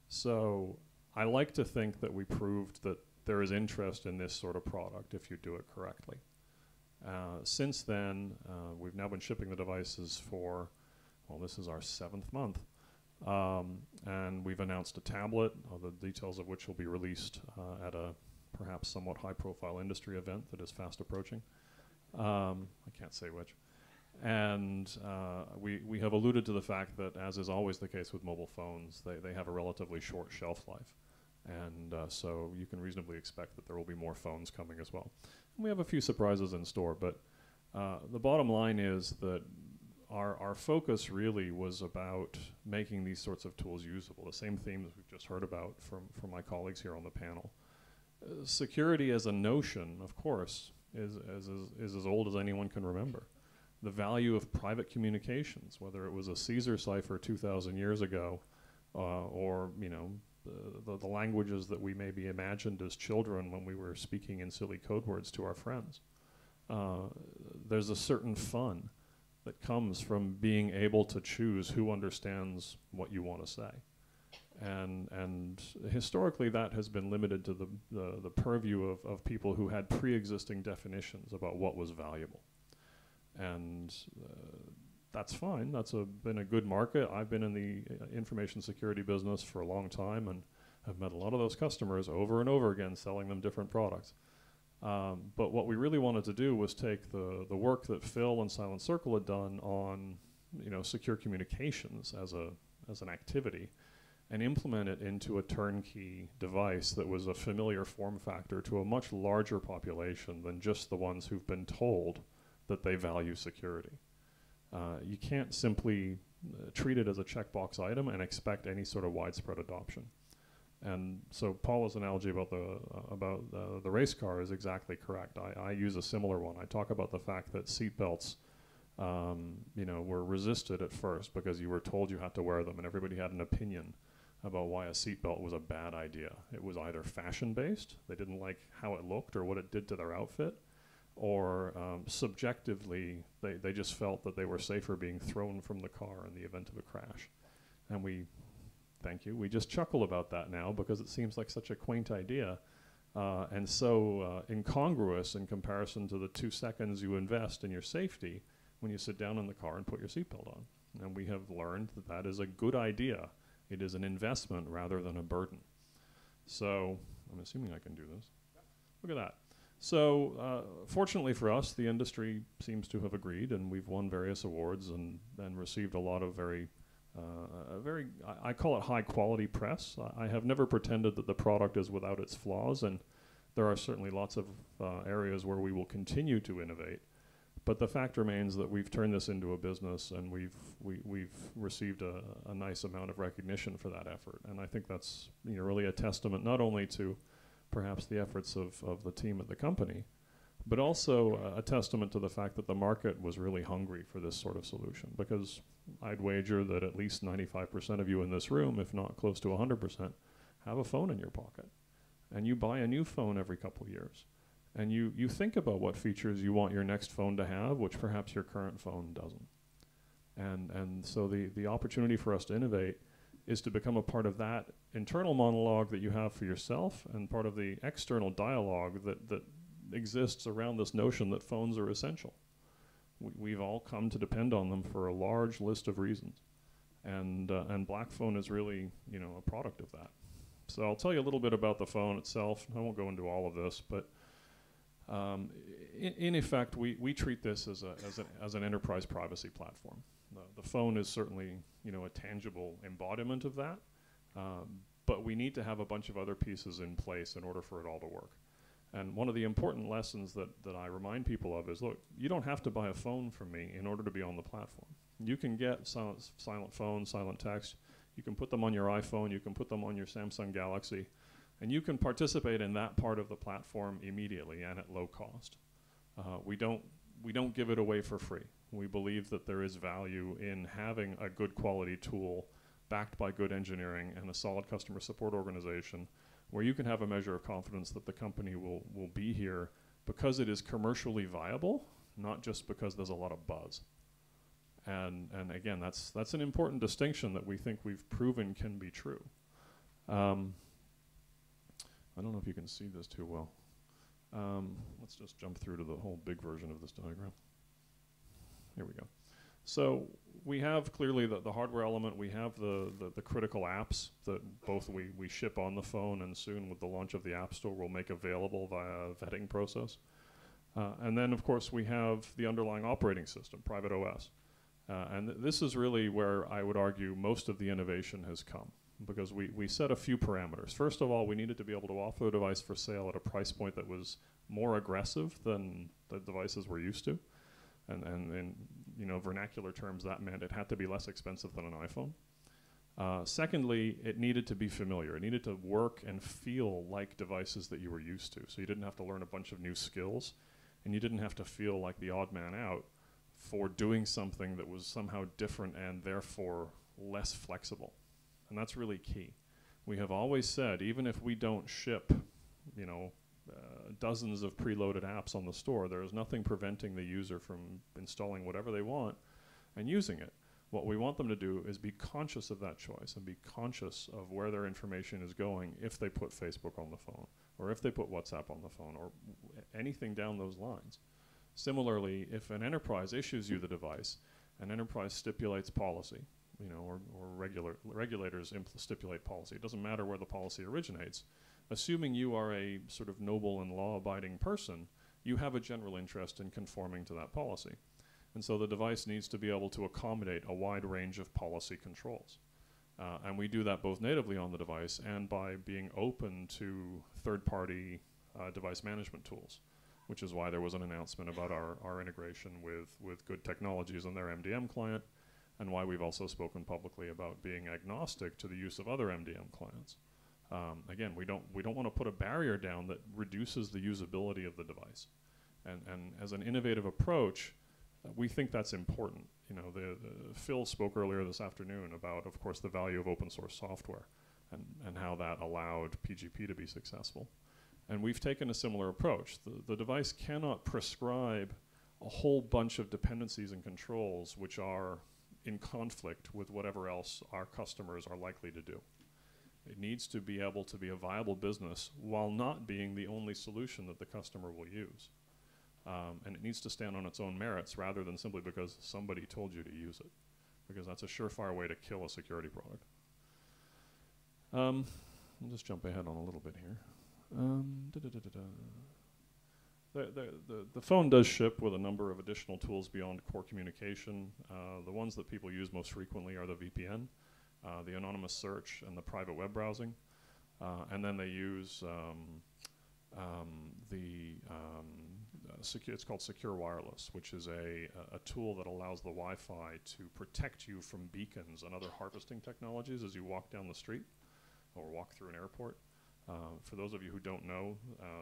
So I like to think that we proved that there is interest in this sort of product if you do it correctly. Since then, we've now been shipping the devices for, well, this is our 7th month. And we've announced a tablet, the details of which will be released at a perhaps somewhat high-profile industry event that is fast approaching. I can't say which. And we have alluded to the fact that, as is always the case with mobile phones, they have a relatively short shelf life. And so you can reasonably expect that there will be more phones coming as well. And we have a few surprises in store, but the bottom line is that our focus really was about making these sorts of tools usable, the same themes we've just heard about from my colleagues here on the panel. Security as a notion, of course, is as old as anyone can remember. The value of private communications, whether it was a Caesar cipher 2,000 years ago, or, you know, the languages that we maybe imagined as children when we were speaking in silly code words to our friends. There's a certain fun that comes from being able to choose who understands what you want to say. And historically that has been limited to the purview of people who had pre-existing definitions about what was valuable. And that's fine. That's been a good market. I've been in the information security business for a long time and have met a lot of those customers over and over again selling them different products. But what we really wanted to do was take the work that Phil and Silent Circle had done on, you know, secure communications as an activity and implement it into a turnkey device that was a familiar form factor to a much larger population than just the ones who've been told that they value security. You can't simply treat it as a checkbox item and expect any sort of widespread adoption. And so Paula's analogy about the race car is exactly correct. I use a similar one. I talk about the fact that seatbelts, you know, were resisted at first because you were told you had to wear them, and everybody had an opinion about why a seatbelt was a bad idea. It was either fashion-based, they didn't like how it looked or what it did to their outfit, or subjectively, they just felt that they were safer being thrown from the car in the event of a crash. And we just chuckle about that now because it seems like such a quaint idea, and so incongruous in comparison to the 2 seconds you invest in your safety when you sit down in the car and put your seatbelt on. And we have learned that that is a good idea. It is an investment rather than a burden. So I'm assuming I can do this. Look at that. So fortunately for us, the industry seems to have agreed, and we've won various awards and received a lot of very, I call it high quality press. I have never pretended that the product is without its flaws, and there are certainly lots of areas where we will continue to innovate. But the fact remains that we've turned this into a business, and we've received a nice amount of recognition for that effort. And I think that's, you know, really a testament not only to perhaps the efforts of the team at the company, but also a testament to the fact that the market was really hungry for this sort of solution, because I'd wager that at least 95% of you in this room, if not close to 100%, have a phone in your pocket. And you buy a new phone every couple years. And you think about what features you want your next phone to have, which perhaps your current phone doesn't. And so the opportunity for us to innovate is to become a part of that internal monologue that you have for yourself and part of the external dialogue that exists around this notion that phones are essential. We've all come to depend on them for a large list of reasons. And Blackphone is really, a product of that. So I'll tell you a little bit about the phone itself. I won't go into all of this, but in effect, we treat this as an enterprise privacy platform. The phone is certainly, a tangible embodiment of that, but we need to have a bunch of other pieces in place in order for it all to work. And one of the important lessons that I remind people of is, look, you don't have to buy a phone from me in order to be on the platform. You can get silent phone, silent text. You can put them on your iPhone. You can put them on your Samsung Galaxy. And you can participate in that part of the platform immediately and at low cost. We don't give it away for free. We believe that there is value in having a good quality tool backed by good engineering and a solid customer support organization where you can have a measure of confidence that the company will be here because it is commercially viable, not just because there's a lot of buzz. And again, that's an important distinction that we think we've proven can be true. I don't know if you can see this too well. Let's just jump through to the whole big version of this diagram. Here we go. So we have clearly the hardware element. We have the critical apps that both we ship on the phone, and soon with the launch of the App Store we'll make available via a vetting process. And then of course we have the underlying operating system, private OS. And this is really where I would argue most of the innovation has come, because we set a few parameters. First of all, we needed to be able to offer the device for sale at a price point that was more aggressive than the devices we're used to. And in vernacular terms, that meant it had to be less expensive than an iPhone. Secondly, it needed to be familiar. It needed to work and feel like devices that you were used to. So you didn't have to learn a bunch of new skills, and you didn't have to feel like the odd man out for doing something that was somehow different and therefore less flexible. And that's really key. We have always said, even if we don't ship, dozens of preloaded apps on the store, there is nothing preventing the user from installing whatever they want and using it. What we want them to do is be conscious of that choice and be conscious of where their information is going if they put Facebook on the phone, or if they put WhatsApp on the phone, or anything down those lines. Similarly, if an enterprise issues you the device, an enterprise stipulates policy, or regulators stipulate policy. It doesn't matter where the policy originates. Assuming you are a sort of noble and law-abiding person, you have a general interest in conforming to that policy. And so the device needs to be able to accommodate a wide range of policy controls. And we do that both natively on the device and by being open to third-party device management tools, which is why there was an announcement about our integration with Good Technologies and their MDM client, and why we've also spoken publicly about being agnostic to the use of other MDM clients. Again, we don't want to put a barrier down that reduces the usability of the device. And as an innovative approach, we think that's important. Phil spoke earlier this afternoon about, of course, the value of open source software and how that allowed PGP to be successful. And we've taken a similar approach. The device cannot prescribe a whole bunch of dependencies and controls which are in conflict with whatever else our customers are likely to do. It needs to be able to be a viable business while not being the only solution that the customer will use. And it needs to stand on its own merits rather than simply because somebody told you to use it, because that's a surefire way to kill a security product. I'll just jump ahead on a little bit here. The phone does ship with a number of additional tools beyond core communication. The ones that people use most frequently are the VPN, the anonymous search, and the private web browsing. And then they use it's called Secure Wireless, which is a tool that allows the Wi-Fi to protect you from beacons and other harvesting technologies as you walk down the street or walk through an airport. For those of you who don't know,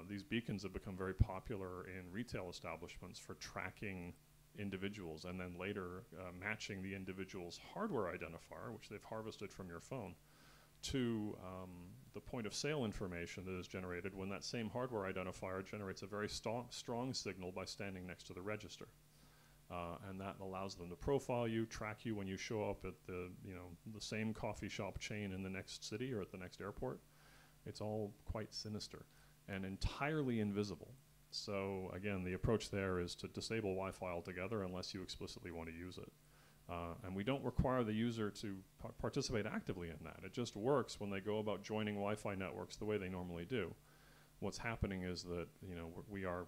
these beacons have become very popular in retail establishments for tracking individuals and then later matching the individual's hardware identifier, which they've harvested from your phone, to the point of sale information that is generated when that same hardware identifier generates a very strong signal by standing next to the register. And that allows them to profile you, track you when you show up at the same coffee shop chain in the next city or at the next airport. It's all quite sinister and entirely invisible. So again, the approach there is to disable Wi-Fi altogether unless you explicitly want to use it. And we don't require the user to participate actively in that. It just works when they go about joining Wi-Fi networks the way they normally do. What's happening is that we are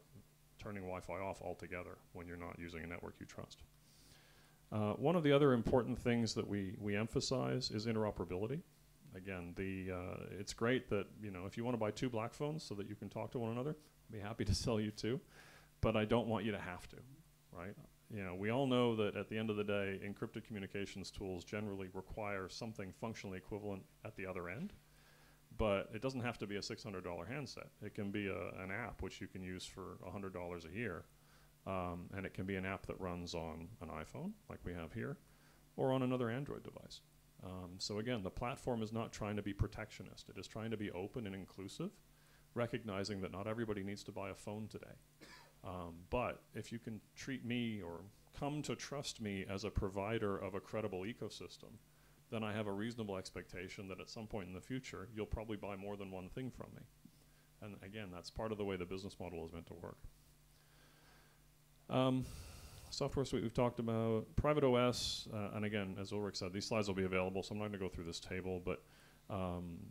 turning Wi-Fi off altogether when you're not using a network you trust. One of the other important things that we emphasize is interoperability. Again, it's great that if you want to buy 2 Blackphones so that you can talk to one another, I'd be happy to sell you 2, but I don't want you to have to, right? We all know that at the end of the day, encrypted communications tools generally require something functionally equivalent at the other end, but it doesn't have to be a $600 handset. It can be an app which you can use for $100 a year, and it can be an app that runs on an iPhone, like we have here, or on another Android device. So again, the platform is not trying to be protectionist. It is trying to be open and inclusive, recognizing that not everybody needs to buy a phone today. But if you can treat me or come to trust me as a provider of a credible ecosystem, then I have a reasonable expectation that at some point in the future, you'll probably buy more than one thing from me. And again, that's part of the way the business model is meant to work. Software suite we've talked about, private OS, and again, as Ulrich said, these slides will be available, so I'm not going to go through this table, but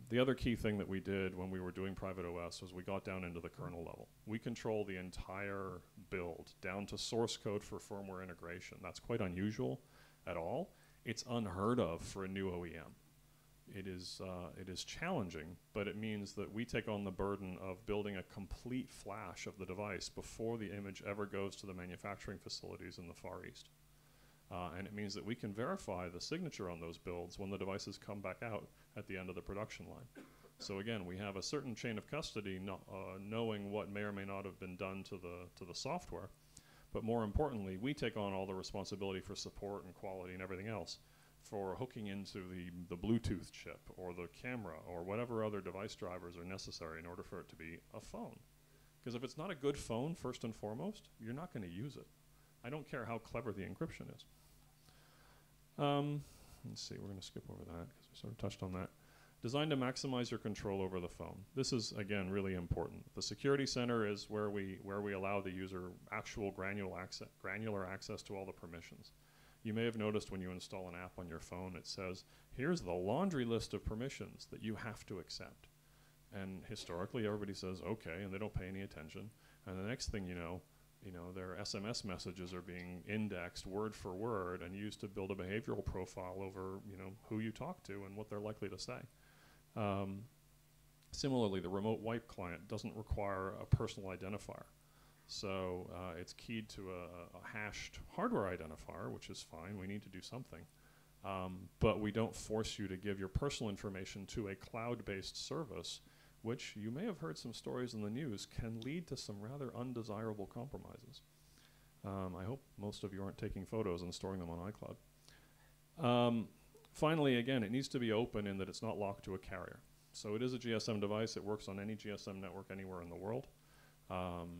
the other key thing that we did when we were doing private OS was we got down into the kernel level. We control the entire build, down to source code for firmware integration. That's quite unusual at all. It's unheard of for a new OEM. It is challenging, but it means that we take on the burden of building a complete flash of the device before the image ever goes to the manufacturing facilities in the Far East. And it means that we can verify the signature on those builds when the devices come back out at the end of the production line. So again, we have a certain chain of custody knowing what may or may not have been done to the software, but more importantly, we take on all the responsibility for support and quality and everything else for hooking into the Bluetooth chip or the camera or whatever other device drivers are necessary in order for it to be a phone. Because if it's not a good phone, first and foremost, you're not going to use it. I don't care how clever the encryption is. Let's see, we're going to skip over that because we sort of touched on that. Designed to maximize your control over the phone. This is, again, really important. The security center is where we allow the user actual granular access to all the permissions. You may have noticed when you install an app on your phone, it says, here's the laundry list of permissions that you have to accept. And historically, everybody says, okay, and they don't pay any attention. And the next thing you know, their SMS messages are being indexed word for word and used to build a behavioral profile over, who you talk to and what they're likely to say. Similarly, the remote wipe client doesn't require a personal identifier. So it's keyed to a hashed hardware identifier, which is fine. We need to do something. But we don't force you to give your personal information to a cloud-based service, which you may have heard some stories in the news can lead to some rather undesirable compromises. I hope most of you aren't taking photos and storing them on iCloud. Finally, again, it needs to be open in that it's not locked to a carrier. So it is a GSM device. It works on any GSM network anywhere in the world.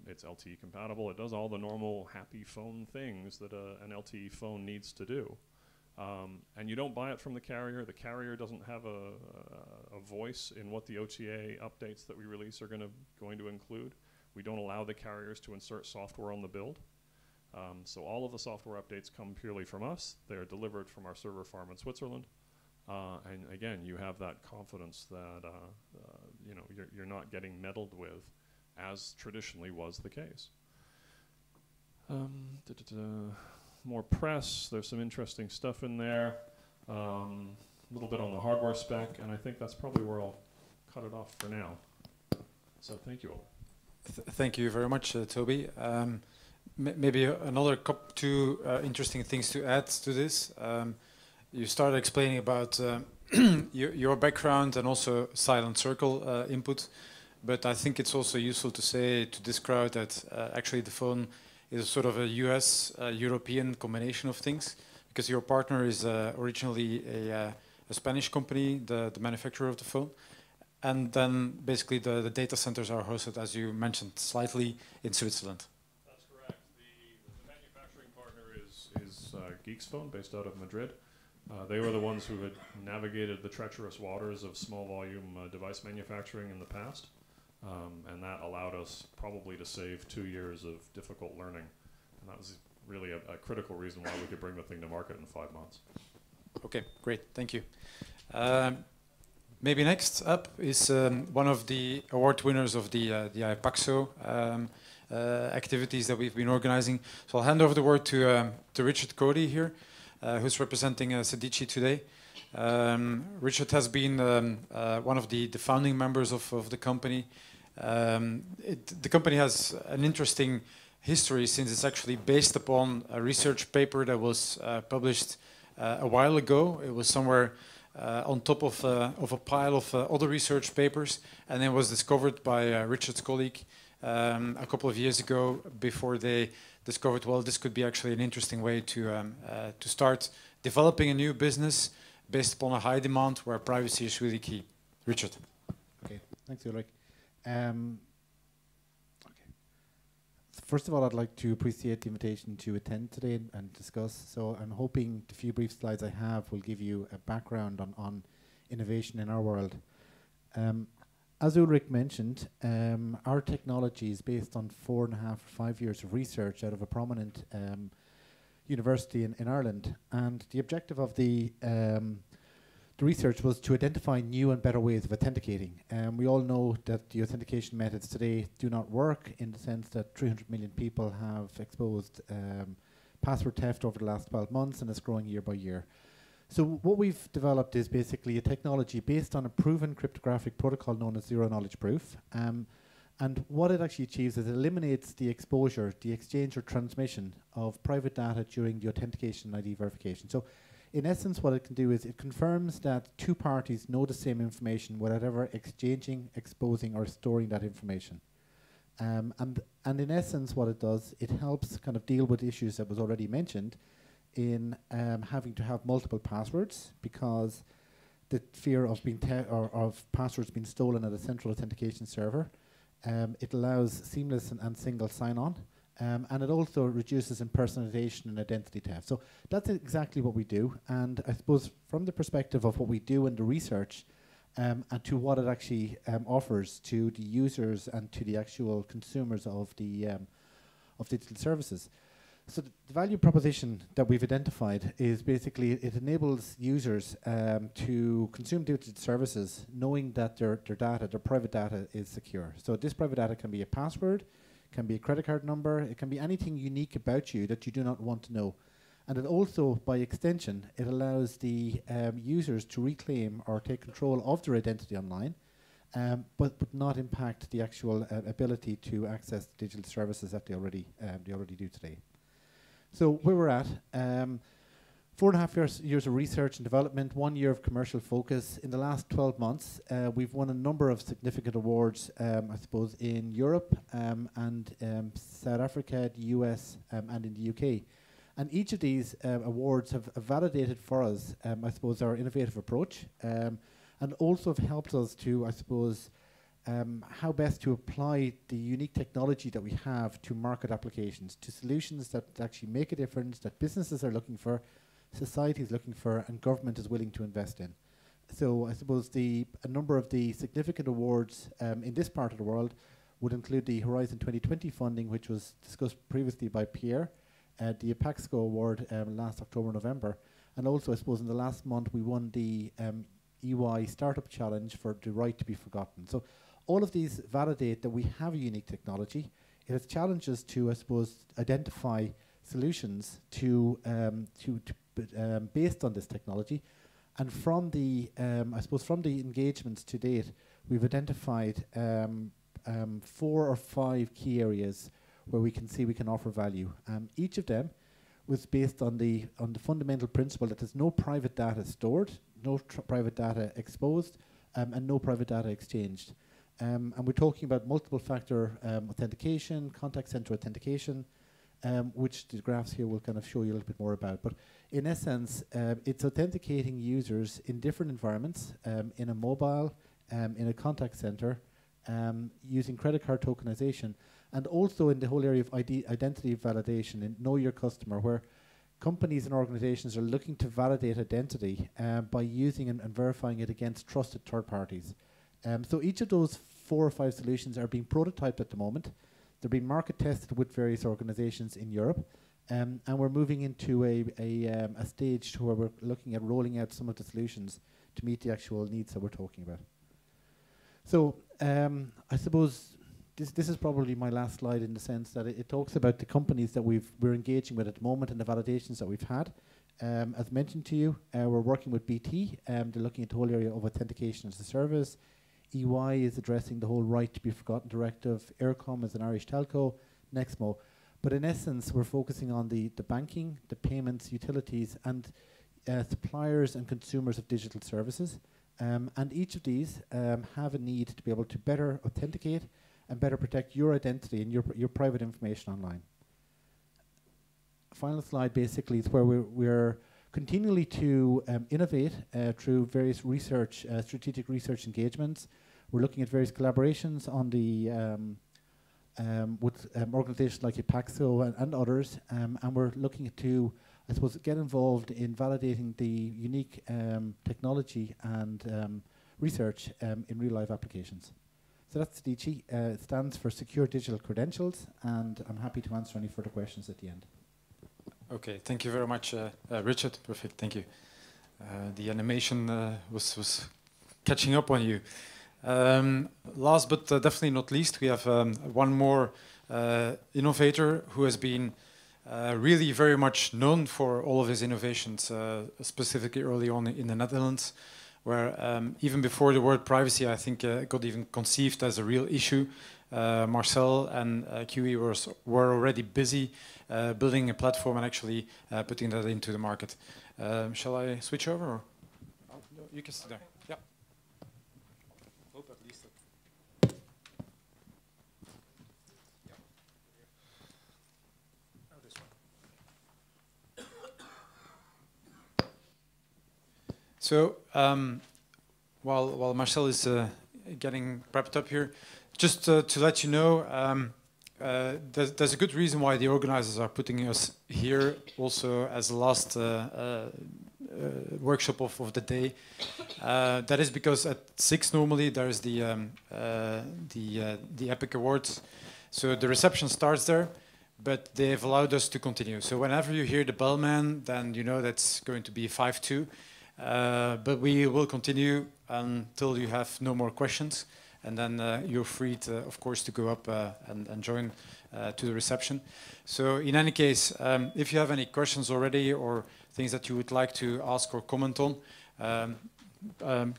It's LTE compatible. It does all the normal happy phone things that an LTE phone needs to do. And you don't buy it from the carrier. The carrier doesn't have a voice in what the OTA updates that we release are going to include. We don't allow the carriers to insert software on the build. So all of the software updates come purely from us. They're delivered from our server farm in Switzerland. And again, you have that confidence that you're not getting meddled with, as traditionally was the case. More press, there's some interesting stuff in there. A little bit on the hardware spec, and I think that's probably where I'll cut it off for now. So thank you all. Thank you very much, Toby. Maybe another two interesting things to add to this. You started explaining about your background and also Silent Circle input. But I think it's also useful to say to this crowd that actually the phone is sort of a US, European combination of things, because your partner is originally a Spanish company, the manufacturer of the phone. And then basically the data centers are hosted, as you mentioned, slightly in Switzerland. That's correct. The manufacturing partner is Geeks Phone, based out of Madrid. They were the ones who had navigated the treacherous waters of small volume device manufacturing in the past. And that allowed us probably to save 2 years of difficult learning. And that was really a critical reason why we could bring the thing to market in 5 months. Okay, great, thank you. Maybe next up is one of the award winners of the IPACSO activities that we've been organizing. So I'll hand over the word to Richard Coady here, who's representing Sedicii today. Richard has been one of the founding members of the company. The company has an interesting history since it's actually based upon a research paper that was published a while ago. It was somewhere on top of a pile of other research papers, and it was discovered by Richard's colleague a couple of years ago, before they discovered, well, this could be actually an interesting way to start developing a new business based upon a high demand where privacy is really key. Richard. Okay, thanks, Ulrich. First of all, I'd like to appreciate the invitation to attend today and discuss. So I'm hoping the few brief slides I have will give you a background on innovation in our world. As Ulrich mentioned, our technology is based on 4.5 or 5 years of research out of a prominent university in Ireland. And the objective of the research was to identify new and better ways of authenticating. We all know that the authentication methods today do not work, in the sense that 300 million people have exposed password theft over the last 12 months, and it's growing year by year. So what we've developed is basically a technology based on a proven cryptographic protocol known as zero-knowledge proof. And what it actually achieves is it eliminates the exposure, the exchange or transmission of private data during the authentication and ID verification. So in essence, what it can do is it confirms that two parties know the same information without ever exchanging, exposing, or storing that information. And in essence, what it does, it helps kind of deal with issues that was already mentioned in having to have multiple passwords, because the fear of being of passwords being stolen at a central authentication server. It allows seamless and single sign-on. And it also reduces impersonation and identity theft. So that's exactly what we do. And I suppose from the perspective of what we do in the research and to what it actually offers to the users and to the actual consumers of the of digital services. So the value proposition that we've identified is basically it enables users to consume digital services knowing that their data, their private data, is secure. So this private data can be a password, can be a credit card number, it can be anything unique about you that you do not want to know. And it also, by extension, it allows the users to reclaim or take control of their identity online, but not impact the actual ability to access digital services that they already do today. So where we're at, 4.5 years of research and development, 1 year of commercial focus. In the last 12 months, we've won a number of significant awards, I suppose, in Europe and South Africa, the US, and in the UK. And each of these awards have validated for us, I suppose, our innovative approach, and also have helped us to, I suppose, how best to apply the unique technology that we have to market applications, to solutions that actually make a difference, that businesses are looking for, society is looking for, and government is willing to invest in. So I suppose a number of the significant awards in this part of the world would include the Horizon 2020 funding, which was discussed previously by Pierre, the IPACSO award last October, November, and also I suppose in the last month we won the EY Startup Challenge for the right to be forgotten. So all of these validate that we have a unique technology. It has challenges to, I suppose, identify solutions to based on this technology, and from the I suppose from the engagements to date, we've identified 4 or 5 key areas where we can see we can offer value. Each of them was based on the fundamental principle that there's no private data stored, no private data exposed, and no private data exchanged. And we're talking about multiple factor authentication, contact center authentication, which the graphs here will kind of show you a little bit more about. But in essence, it's authenticating users in different environments, in a mobile, in a contact center, using credit card tokenization, and also in the whole area of identity validation and know your customer, where companies and organizations are looking to validate identity by using and verifying it against trusted third parties. So each of those 4 or 5 solutions are being prototyped at the moment. They're being market tested with various organizations in Europe, and we're moving into a stage where we're looking at rolling out some of the solutions to meet the actual needs that we're talking about. So I suppose this is probably my last slide, in the sense that it talks about the companies that we're engaging with at the moment and the validations that we've had. As mentioned to you, we're working with BT. They're looking at the whole area of authentication as a service. EY is addressing the whole right to be forgotten directive. Eircom is an Irish telco. Nexmo. But in essence, we're focusing on the banking, the payments, utilities, and suppliers and consumers of digital services. And each of these have a need to be able to better authenticate and better protect your identity and your private information online. Final slide basically is where we're continually to innovate through various research, strategic research engagements. We're looking at various collaborations on the with organizations like IPACSO and others, and we're looking to, I suppose, get involved in validating the unique technology and research in real-life applications. So that's Sedicii. It stands for Secure Digital Credentials, and I'm happy to answer any further questions at the end. Okay, thank you very much, Richard. Perfect, thank you. The animation was catching up on you. Last but definitely not least, we have one more innovator who has been really very much known for all of his innovations, specifically early on in the Netherlands, where even before the word privacy, I think it got even conceived as a real issue. Marcel and QE were already busy building a platform and actually putting that into the market. Shall I switch over? Or? Oh, no, you can sit there. Yeah. Hope at least that. Yeah. Oh, this one. So while Marcel is getting prepped up here, just to let you know, there's a good reason why the organizers are putting us here also as the last workshop of the day. That is because at 6 normally there's the Epic Awards. So the reception starts there, but they've allowed us to continue. So whenever you hear the bellman, then you know that's going to be 5-2. But we will continue until you have no more questions. And then you're free, to, of course, to go up and join to the reception. So in any case, if you have any questions already or things that you would like to ask or comment on,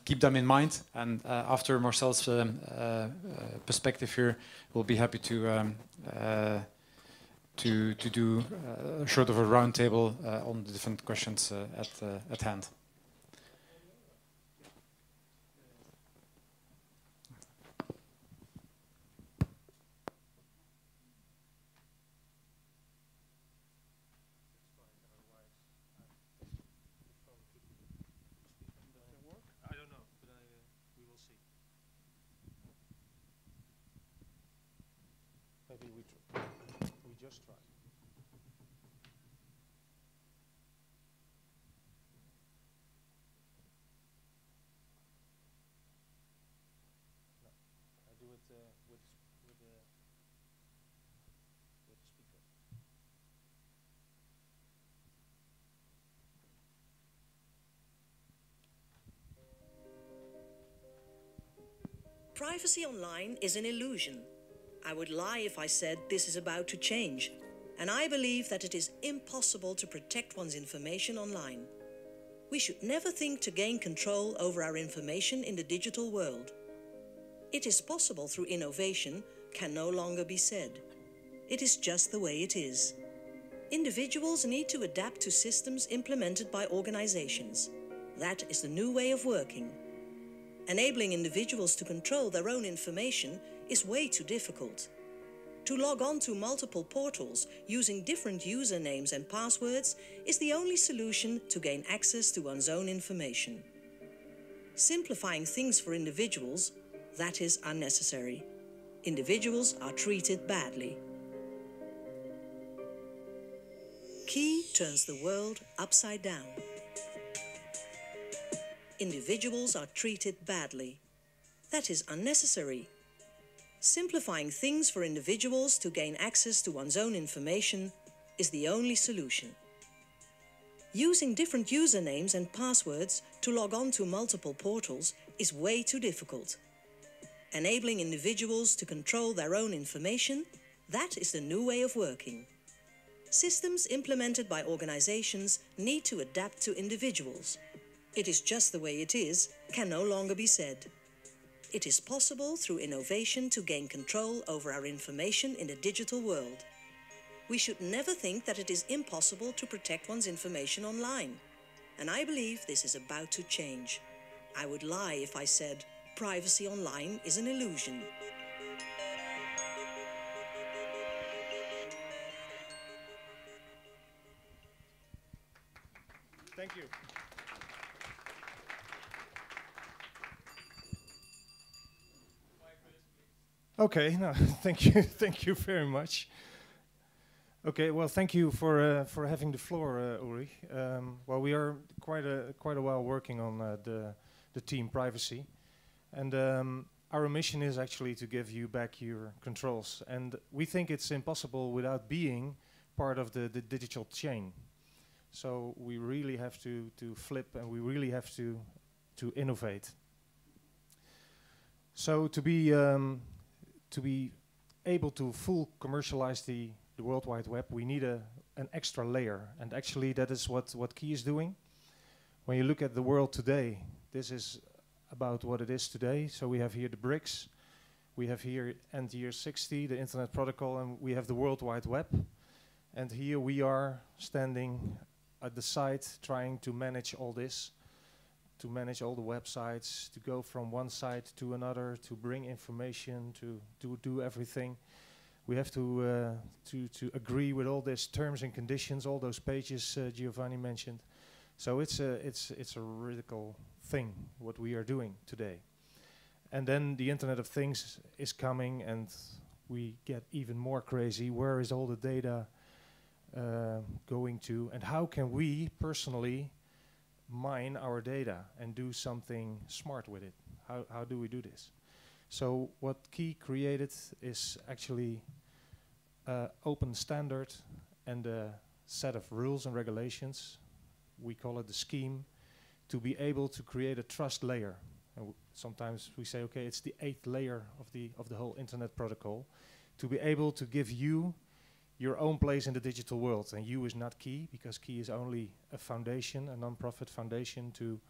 keep them in mind. And after Marcel's perspective here, we'll be happy to do a sort of a roundtable on the different questions at hand. Privacy online is an illusion. I would lie if I said this is about to change, and I believe that it is impossible to protect one's information online. We should never think to gain control over our information in the digital world. It is possible through innovation can no longer be said. It is just the way it is. Individuals need to adapt to systems implemented by organizations. That is the new way of working. Enabling individuals to control their own information is way too difficult. To log on to multiple portals using different usernames and passwords is the only solution to gain access to one's own information. Simplifying things for individuals, that is unnecessary. Individuals are treated badly. Key turns the world upside down. Individuals are treated badly. That is unnecessary. Simplifying things for individuals to gain access to one's own information is the only solution. Using different usernames and passwords to log on to multiple portals is way too difficult. Enabling individuals to control their own information, that is the new way of working. Systems implemented by organizations need to adapt to individuals. It is just the way it is can no longer be said. It is possible through innovation to gain control over our information in the digital world. We should never think that it is impossible to protect one's information online. And I believe this is about to change. I would lie if I said privacy online is an illusion. Thank you. Okay, no, thank you, thank you very much. Okay, well, thank you for having the floor, Ulrich. Well, we are quite a while working on the team privacy, and our mission is actually to give you back your controls. And we think it's impossible without being part of the digital chain. So we really have to flip, and we really have to innovate. So to be able to full commercialize the World Wide Web, we need an extra layer, and actually that is what Key is doing. When you look at the world today, this is about what it is today. So we have here the bricks, we have here end year 60, the Internet Protocol, and we have the World Wide Web. And here we are standing at the site trying to manage all this, to manage all the websites, to go from one site to another, to bring information, to do everything. We have to agree with all these terms and conditions, all those pages Giovanni mentioned. So it's a radical thing what we are doing today. And then the Internet of Things is coming, and we get even more crazy. Where is all the data going to, and how can we personally mine our data and do something smart with it? How do we do this? So what Key created is actually open standard and a set of rules and regulations. We call it the scheme, to be able to create a trust layer. And sometimes we say, okay, it's the 8th layer of the whole Internet Protocol, to be able to give you your own place in the digital world. And you is not Key, because Key is only a foundation, a non-profit foundation, to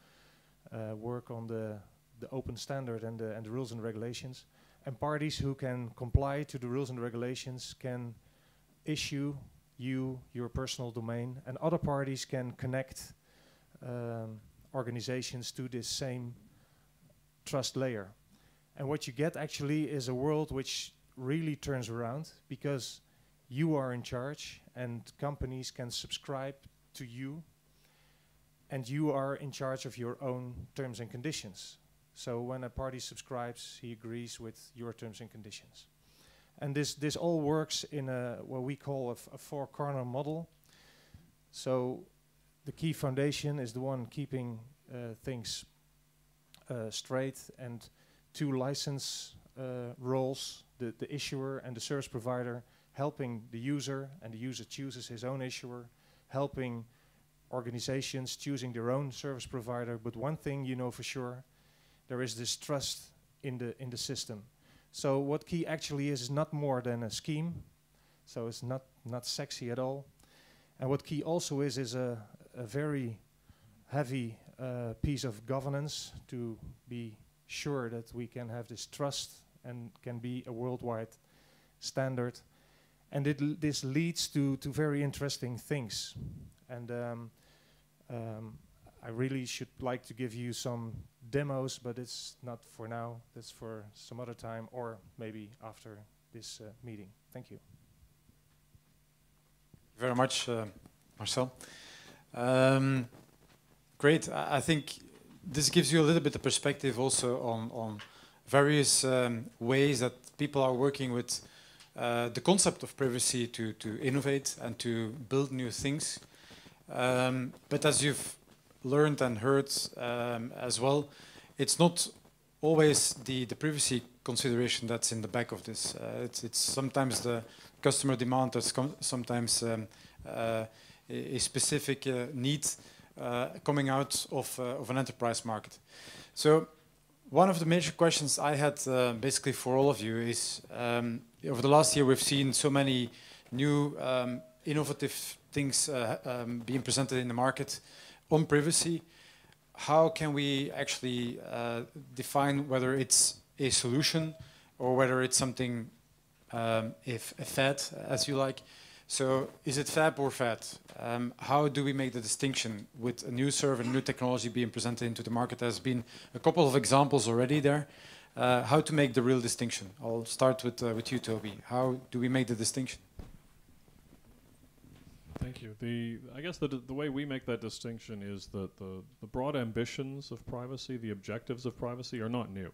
work on the open standard and the rules and regulations. And parties who can comply to the rules and regulations can issue you your personal domain, and other parties can connect organizations to this same trust layer. And what you get actually is a world which really turns around, because you are in charge and companies can subscribe to you, and you are in charge of your own terms and conditions. So when a party subscribes, he agrees with your terms and conditions. And this all works in what we call a four-corner model. So the Key Foundation is the one keeping things straight, and 2 license roles, the issuer and the service provider, helping the user, and the user chooses his own issuer, helping organizations choosing their own service provider. But one thing you know for sure, there is this trust in the system. So what Key actually is not more than a scheme. So it's not sexy at all. And what Key also is a very heavy piece of governance, to be sure that we can have this trust and can be a worldwide standard. And this leads to very interesting things. And I really should like to give you some demos, but it's not for now. That's for some other time, or maybe after this meeting. Thank you. Very much, Marcel. Great. I think this gives you a little bit of perspective also on various ways that people are working with the concept of privacy to innovate and to build new things. But as you've learned and heard as well, it's not always the privacy consideration that's in the back of this. It's sometimes the customer demand, that's sometimes a specific need coming out of an enterprise market. So one of the major questions I had basically for all of you is, over the last year we've seen so many new innovative things being presented in the market on privacy. How can we actually define whether it's a solution or whether it's something, if a fad, as you like? So is it fab or fad? How do we make the distinction with a new server, new technology being presented into the market? There's been a couple of examples already there. How to make the real distinction? I'll start with you, Toby. How do we make the distinction? Thank you. I guess the way we make that distinction is that the broad ambitions of privacy, the objectives of privacy, are not new.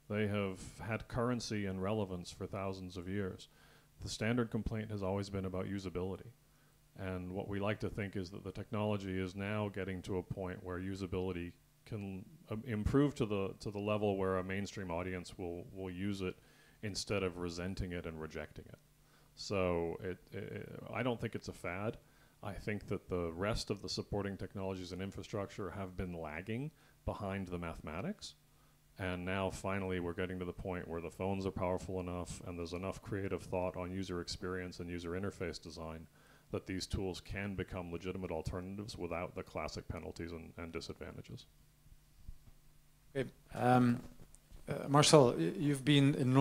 They have had currency and relevance for thousands of years. The standard complaint has always been about usability. And what we like to think is that the technology is now getting to a point where usability can improve to the level where a mainstream audience will use it instead of resenting it and rejecting it. So I don't think it's a fad. I think that the rest of the supporting technologies and infrastructure have been lagging behind the mathematics. And now finally we're getting to the point where the phones are powerful enough and there's enough creative thought on user experience and user interface design that these tools can become legitimate alternatives without the classic penalties and disadvantages. Okay. Marcel, you've been an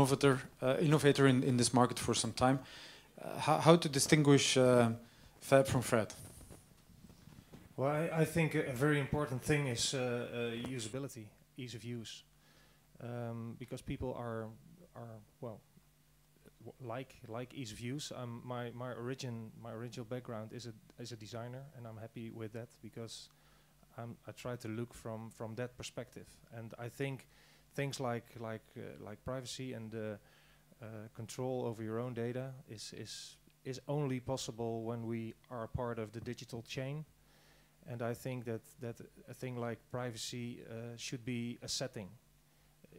innovator in this market for some time. How to distinguish fab from fad? Well, I think a very important thing is usability, ease of use, because people are well like ease of use. My original background is a designer, and I'm happy with that because I try to look from that perspective, and I think things like privacy and control over your own data is only possible when we are part of the digital chain. And I think that a thing like privacy should be a setting,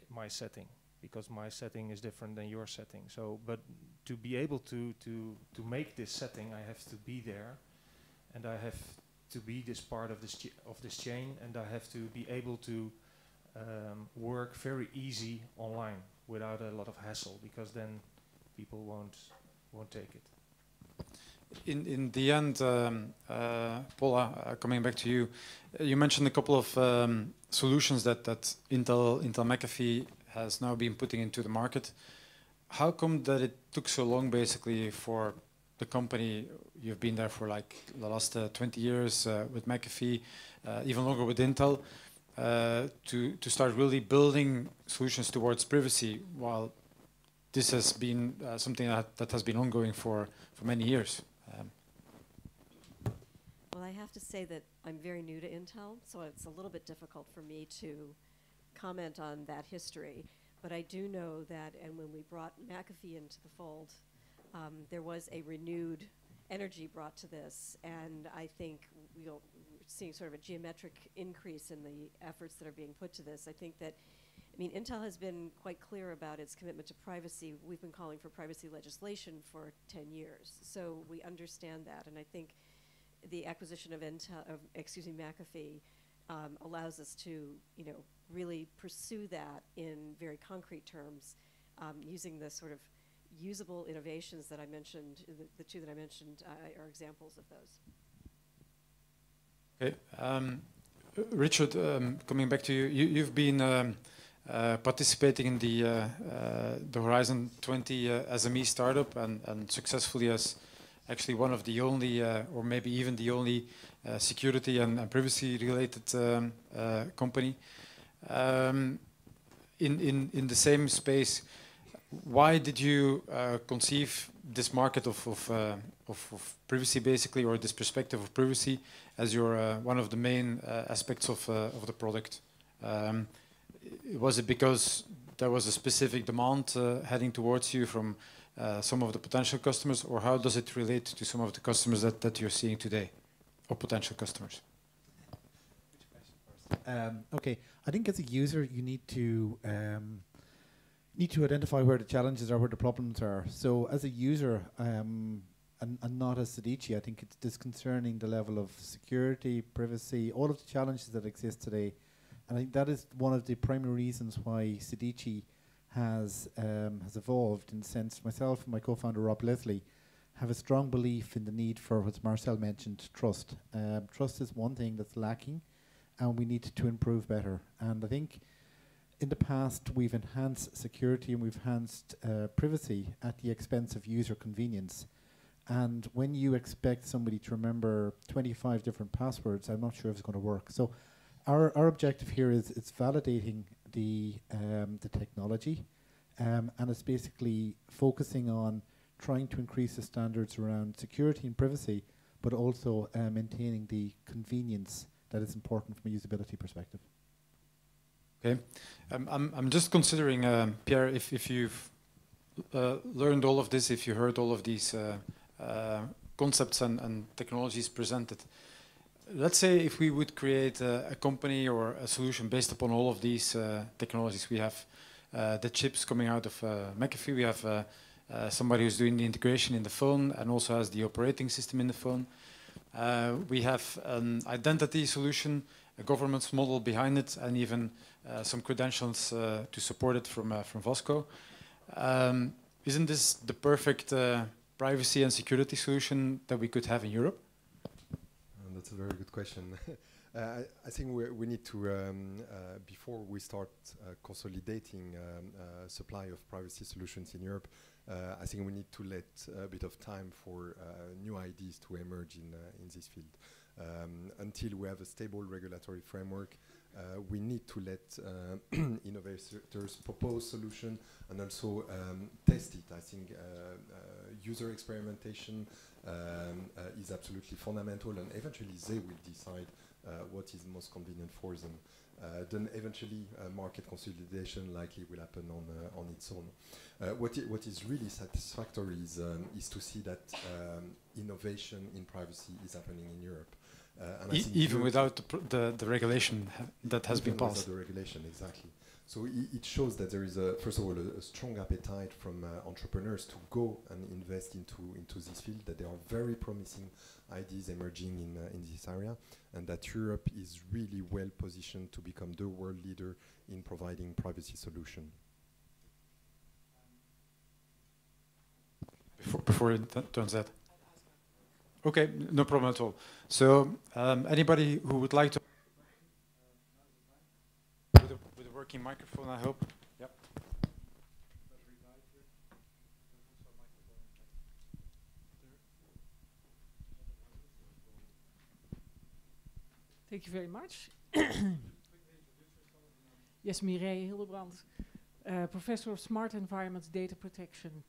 my setting, because my setting is different than your setting. So, but to be able to make this setting, I have to be there, and I have to be this part of this chain, and I have to be able to work very easy online without a lot of hassle, because then people won't take it. In the end, Paula, coming back to you, you mentioned a couple of solutions that Intel McAfee has now been putting into the market. How come that it took so long, basically, for the company? You've been there for like the last 20 years with McAfee, even longer with Intel, to start really building solutions towards privacy, while this has been something that has been ongoing for many years. Well, I have to say that I'm very new to Intel, so it's a little bit difficult for me to comment on that history. But I do know that, and when we brought McAfee into the fold, there was a renewed energy brought to this, and I think we're seeing sort of a geometric increase in the efforts that are being put to this. I think that, I mean, Intel has been quite clear about its commitment to privacy. We've been calling for privacy legislation for 10 years, so we understand that, and I think the acquisition of McAfee allows us to, really pursue that in very concrete terms, using the sort of usable innovations that I mentioned. The two that I mentioned are examples of those. Okay, Richard, coming back to you, you've been participating in the Horizon 20 SME startup and successfully as actually one of the only, or maybe even the only security and privacy related company. In the same space, why did you conceive this market of privacy, basically, or this perspective of privacy as your one of the main aspects of the product? Was it because there was a specific demand heading towards you from some of the potential customers, or how does it relate to some of the customers that you're seeing today, or potential customers? Okay, I think as a user, you need to identify where the challenges are, where the problems are. So as a user, and not as Sedicii, I think it's disconcerting the level of security, privacy, all of the challenges that exist today. And I think that is one of the primary reasons why Sedicii has evolved, in the sense myself and my co-founder Rob Leslie have a strong belief in the need for what Marcel mentioned, trust. Trust is one thing that's lacking, and we need to improve better. And I think in the past we've enhanced security and we've enhanced privacy at the expense of user convenience. And when you expect somebody to remember 25 different passwords, I'm not sure if it's going to work. So our objective here is it's validating the technology, and it's basically focusing on trying to increase the standards around security and privacy, but also maintaining the convenience that is important from a usability perspective. Okay, I'm just considering, Pierre, if you've learned all of this, if you heard all of these concepts and technologies presented. Let's say if we would create a company or a solution based upon all of these technologies. We have the chips coming out of McAfee. We have somebody who's doing the integration in the phone and also has the operating system in the phone. We have an identity solution, a governance model behind it, and even some credentials to support it from Vasco. Isn't this the perfect privacy and security solution that we could have in Europe? That's a very good question. I think we need to, before we start consolidating supply of privacy solutions in Europe, I think we need to let a bit of time for new ideas to emerge in this field. Until we have a stable regulatory framework, we need to let innovators propose solution and also test it. I think user experimentation is absolutely fundamental, and eventually they will decide what is most convenient for them. Then eventually market consolidation likely will happen on its own. What is really satisfactory is to see that innovation in privacy is happening in Europe. Even without the regulation that has been passed. Without the regulation, exactly. So it shows that there is, first of all, a strong appetite from entrepreneurs to go and invest into this field, that there are very promising ideas emerging in this area, and that Europe is really well positioned to become the world leader in providing privacy solution. Before it turns that. Okay, no problem at all. So anybody who would like to with a working microphone, I hope. Yep. Thank you very much. Yes, Mireille Hildebrand, Professor of Smart Environments, Data Protection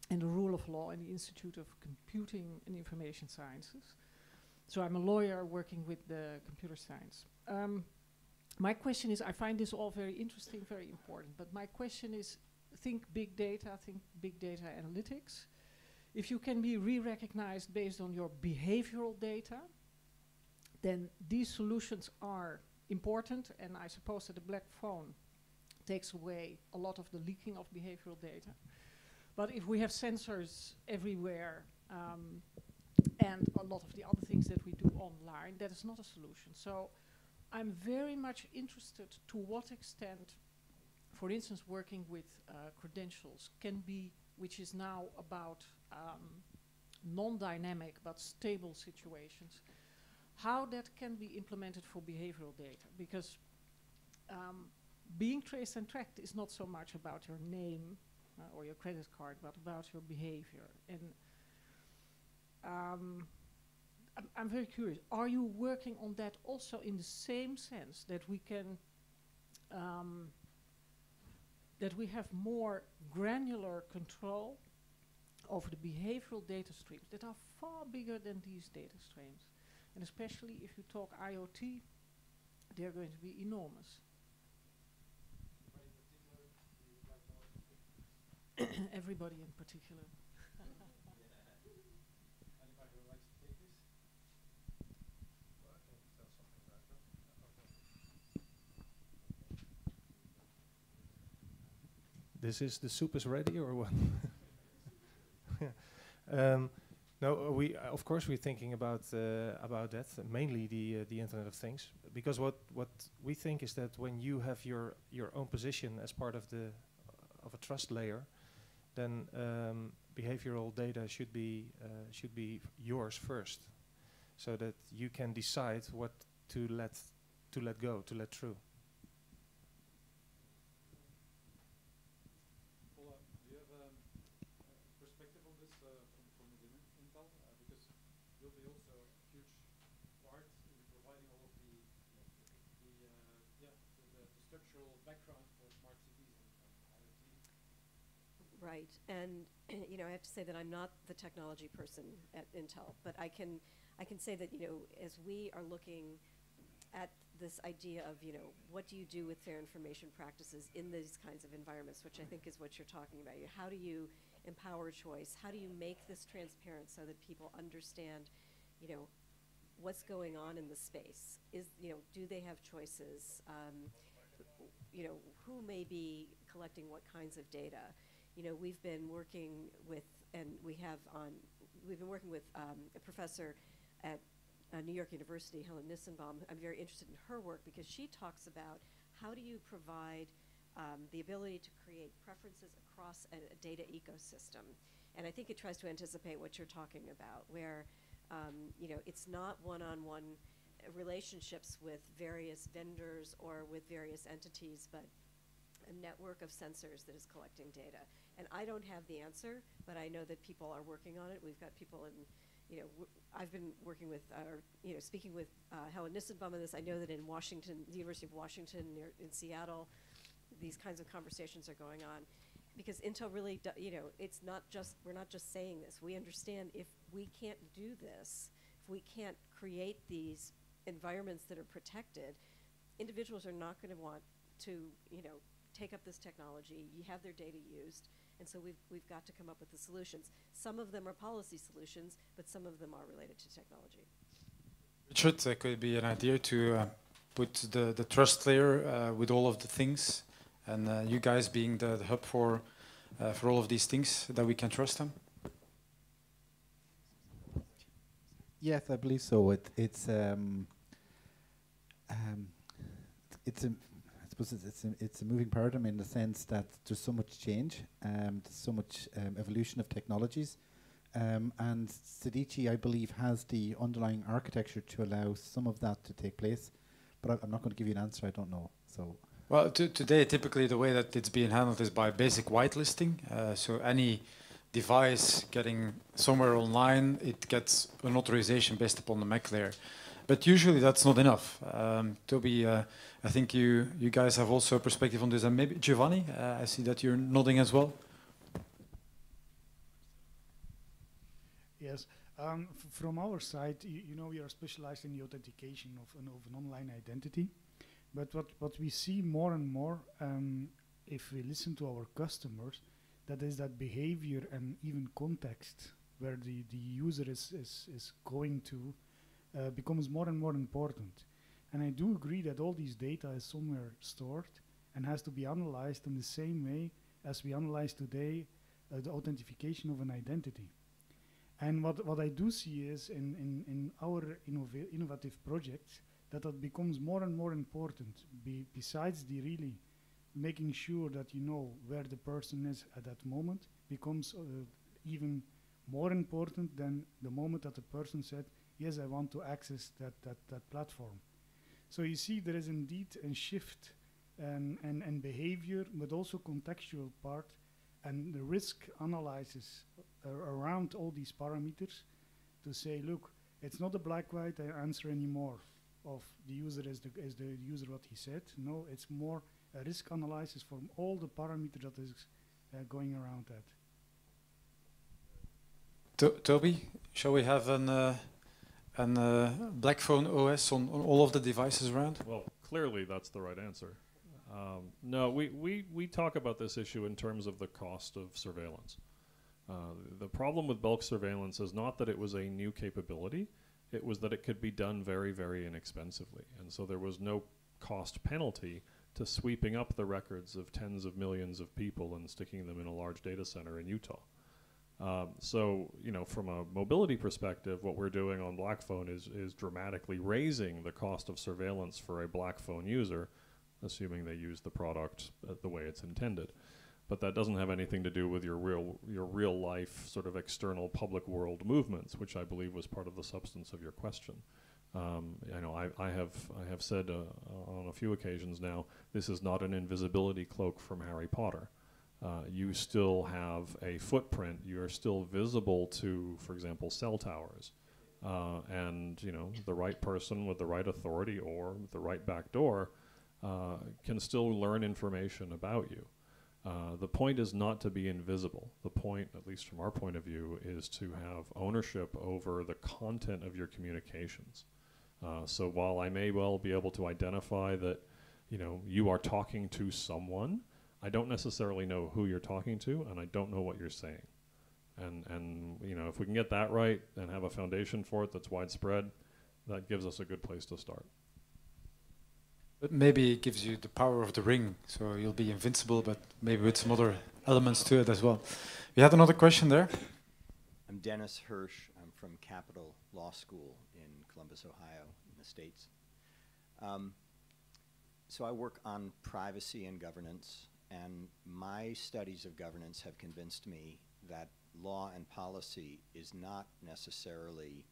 and the Rule of Law in the Institute of Computing and Information Sciences. So I'm a lawyer working with the computer science. My question is, I find this all very interesting, very important, but my question is, think big data analytics. If you can be re-recognized based on your behavioral data, then these solutions are important, and I suppose that the Blackphone takes away a lot of the leaking of behavioral data. But if we have sensors everywhere and a lot of the other things that we do online, that is not a solution. So I'm very much interested to what extent, for instance, working with credentials can be, which is now about non-dynamic but stable situations, how that can be implemented for behavioral data. Because being traced and tracked is not so much about your name or your credit card, but about your behavior. And I'm very curious. Are you working on that also in the same sense that we can that we have more granular control over the behavioral data streams that are far bigger than these data streams? And especially if you talk IoT, they're going to be enormous. Everybody in particular. This is the soup is ready, or what? No, we of course we're thinking about that, mainly the Internet of Things, because what we think is that when you have your own position as part of the of a trust layer, then behavioral data should be yours first, so that you can decide what to let go, to let through. Paula, do you have a perspective on this from within Intel? Because you'll be also a huge part in providing all of the structural background for smart cities and IoT. Right, and you know, I have to say that I'm not the technology person at Intel, but I can say that, you know, as we are looking at this idea of, you know, what do you do with fair information practices in these kinds of environments, which I think is what you're talking about. How do you empower choice? How do you make this transparent so that people understand, you know, what's going on in the space? You know, do they have choices? You know, who may be collecting what kinds of data? You know, we've been working with, we've been working with a professor at New York University, Helen Nissenbaum. I'm very interested in her work because she talks about how do you provide the ability to create preferences across a data ecosystem. And I think it tries to anticipate what you're talking about, where you know, it's not one-on-one relationships with various vendors or with various entities, but a network of sensors that is collecting data. And I don't have the answer, but I know that people are working on it. We've got people in, you know, I've been working with, you know, speaking with Helen Nissenbaum on this. I know that in Washington, the University of Washington, in Seattle, these kinds of conversations are going on. Because Intel really, you know, it's not just, we're not just saying this. We understand if we can't do this, if we can't create these environments that are protected, individuals are not going to want to, you know, take up this technology. You have their data used, and so we've got to come up with the solutions. Some of them are policy solutions, but some of them are related to technology. Richard, could be an idea to put the trust layer with all of the things, and you guys being the hub for all of these things, that we can trust them? Yes, I believe so. It's a moving paradigm in the sense that there's so much change, there's so much evolution of technologies, and Sedicii, I believe, has the underlying architecture to allow some of that to take place. But I'm not going to give you an answer. I don't know. So. Well, today, typically the way that it's being handled is by basic whitelisting. So any device getting somewhere online, it gets an authorization based upon the MAC layer. But usually that's not enough. Toby, I think you guys have also a perspective on this, and maybe Giovanni, I see that you're nodding as well. Yes, from our side, you know, we are specialized in the authentication of an online identity. But what we see more and more, if we listen to our customers, that is that behavior and even context where the user is going to becomes more and more important. And I do agree that all these data is somewhere stored and has to be analyzed in the same way as we analyze today the authentication of an identity. And what I do see is in our innovative projects that becomes more and more important, besides the really making sure that you know where the person is at that moment, becomes even more important than the moment that the person said, yes, I want to access that platform. So you see there is indeed a shift and behavior, but also contextual part, and the risk analysis around all these parameters to say, look, It's not a black-white answer anymore of the user as the user what he said. No, it's more a risk analysis from all the parameters that is going around that. Toby, shall we have an Blackphone OS on all of the devices around? Well, clearly that's the right answer. No, we talk about this issue in terms of the cost of surveillance. The problem with bulk surveillance is not that it was a new capability, it was that it could be done very, very inexpensively. And so there was no cost penalty to sweeping up the records of tens of millions of people and sticking them in a large data center in Utah. So, you know, from a mobility perspective, what we're doing on Blackphone is dramatically raising the cost of surveillance for a Blackphone user, assuming they use the product the way it's intended. But that doesn't have anything to do with your real life sort of external public world movements, which I believe was part of the substance of your question. I know I have said on a few occasions now, this is not an invisibility cloak from Harry Potter. You still have a footprint. You are still visible to, for example, cell towers. And, you know, the right person with the right authority or the right back door can still learn information about you. The point is not to be invisible. The point, at least from our point of view, is to have ownership over the content of your communications. So while I may well be able to identify that, you know, you are talking to someone, I don't necessarily know who you're talking to, and I don't know what you're saying. And you know, if we can get that right and have a foundation for it that's widespread, that gives us a good place to start. But maybe it gives you the power of the ring, so you'll be invincible, but maybe with some other elements to it as well. We had another question there. I'm Dennis Hirsch. I'm from Capital Law School in Columbus, Ohio, in the States. So I work on privacy and governance, and my studies of governance have convinced me that law and policy is not necessarily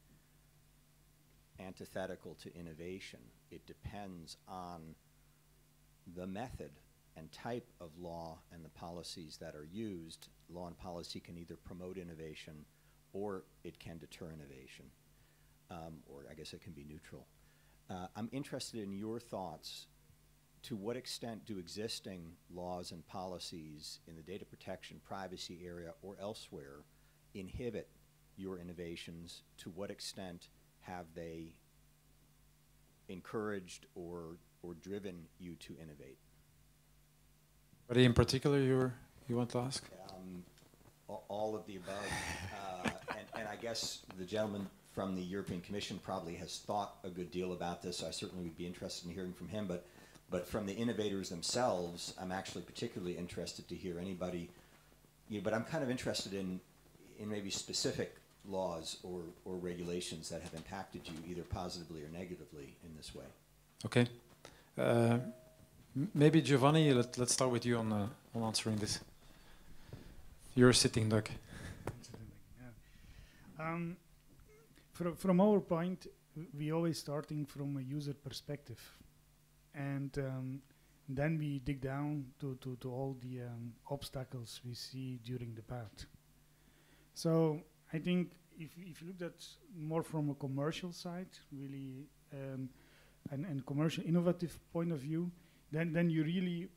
antithetical to innovation. It depends on the method and type of law and the policies that are used. Law and policy can either promote innovation or it can deter innovation, or I guess it can be neutral. I'm interested in your thoughts. To what extent do existing laws and policies in the data protection, privacy area, or elsewhere inhibit your innovations? To what extent have they encouraged or driven you to innovate? What in particular you want to ask? All of the above. And I guess the gentleman from the European Commission probably has thought a good deal about this. I certainly would be interested in hearing from him. But from the innovators themselves, I'm actually particularly interested to hear anybody. But I'm kind of interested in maybe specific laws or regulations that have impacted you either positively or negatively in this way. Okay. Maybe Giovanni, let's start with you on answering this. You're a sitting duck. From our point, we always starting from a user perspective. And then we dig down to all the obstacles we see during the path. So I think if you look at more from a commercial side, really, and commercial innovative point of view, then you really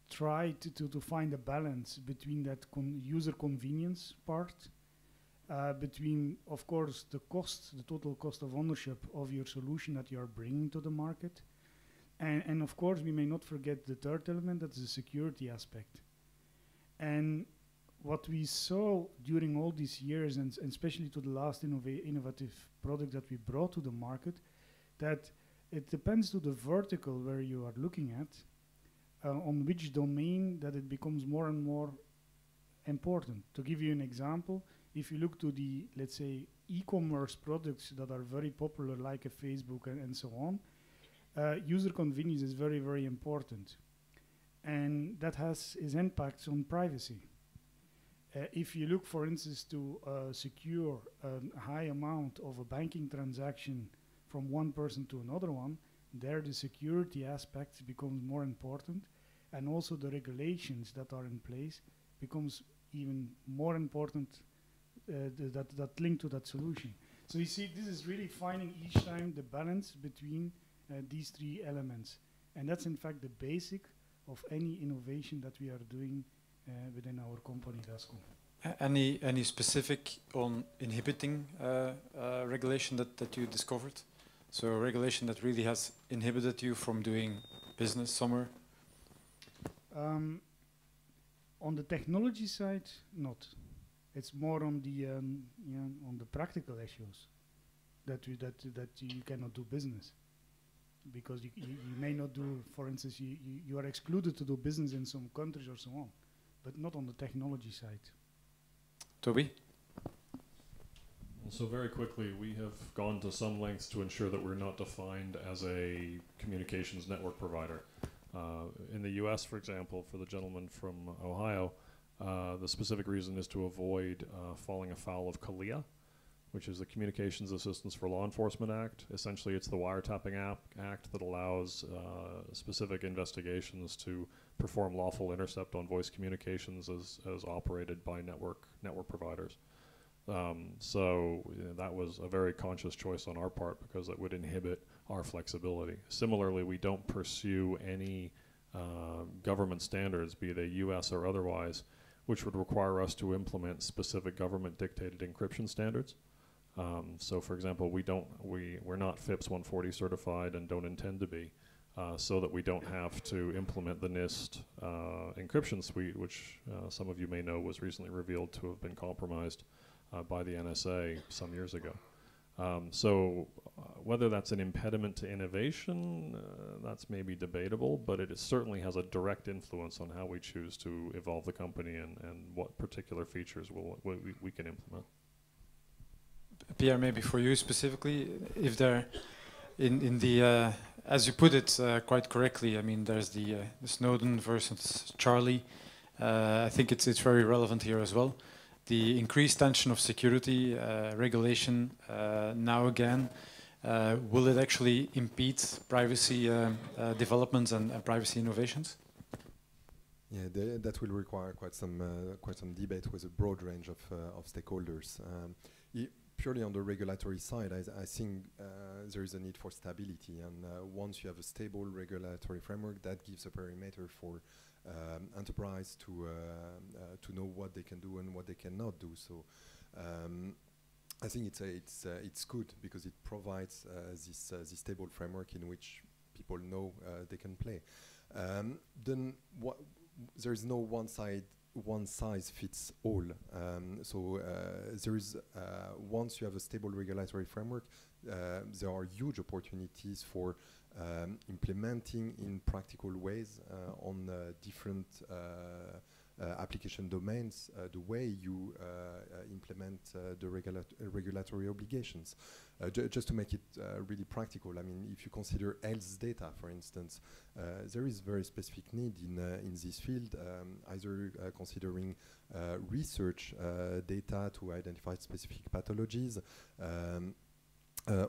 try to find a balance between that user convenience part, between, of course, the total cost of ownership of your solution that you are bringing to the market. And of course, we may not forget the third element, that's the security aspect. And what we saw during all these years, and especially to the last innovative product that we brought to the market, that it depends to the vertical where you are looking at, on which domain that it becomes more and more important. To give you an example, if you look to the, let's say, e-commerce products that are very popular, like a Facebook and so on, user convenience is very, very important. And that has its impacts on privacy. If you look, for instance, to secure a high amount of a banking transaction from one person to another one, there the security aspect becomes more important, and also the regulations that are in place becomes even more important, that link to that solution. So you see, this is really finding each time the balance between these three elements. And that's in fact the basic of any innovation that we are doing within our company, Vasco. Any specific on inhibiting regulation that you discovered? So regulation that really has inhibited you from doing business somewhere? On the technology side, not. It's more on the on the practical issues that you cannot do business, because you may not do, for instance, you are excluded to do business in some countries or so on, but not on the technology side. Toby? So very quickly, we have gone to some lengths to ensure that we're not defined as a communications network provider. In the US, for example, for the gentleman from Ohio, the specific reason is to avoid falling afoul of CALIA, which is the Communications Assistance for Law Enforcement Act. Essentially, it's the wiretapping act that allows specific investigations to perform lawful intercept on voice communications as operated by network providers. So that was a very conscious choice on our part, because it would inhibit our flexibility. Similarly, we don't pursue any government standards, be they US or otherwise, which would require us to implement specific government-dictated encryption standards. So, for example, we're not FIPS 140 certified and don't intend to be, so that we don't have to implement the NIST encryption suite, which some of you may know was recently revealed to have been compromised by the NSA some years ago. So whether that's an impediment to innovation, that's maybe debatable, but it certainly has a direct influence on how we choose to evolve the company and what particular features we can implement. Pierre, maybe for you specifically, if there, in the, as you put it quite correctly, I mean, there's the Snowden versus Charlie. I think it's very relevant here as well. The increased tension of security regulation now again, will it actually impede privacy developments and privacy innovations? Yeah, that will require quite some debate with a broad range of stakeholders. Purely on the regulatory side, I think there is a need for stability, and once you have a stable regulatory framework, that gives a perimeter for enterprise to know what they can do and what they cannot do. So I think it's good because it provides this stable framework in which people know they can play. Then there is no one size fits all. So there is once you have a stable regulatory framework, there are huge opportunities for implementing in practical ways on different application domains the way you implement the regulatory obligations. Just to make it really practical, I mean, if you consider health data, for instance, there is very specific need in this field, either considering research data to identify specific pathologies,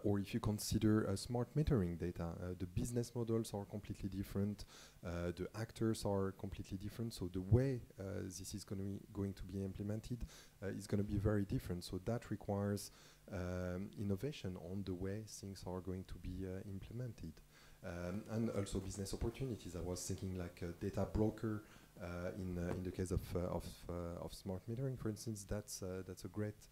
or if you consider smart metering data, the business models are completely different, the actors are completely different, so the way this is going to be implemented is going to be very different. So that requires innovation on the way things are going to be implemented. And also business opportunities. I was thinking like a data broker in the case of smart metering, for instance. That's a great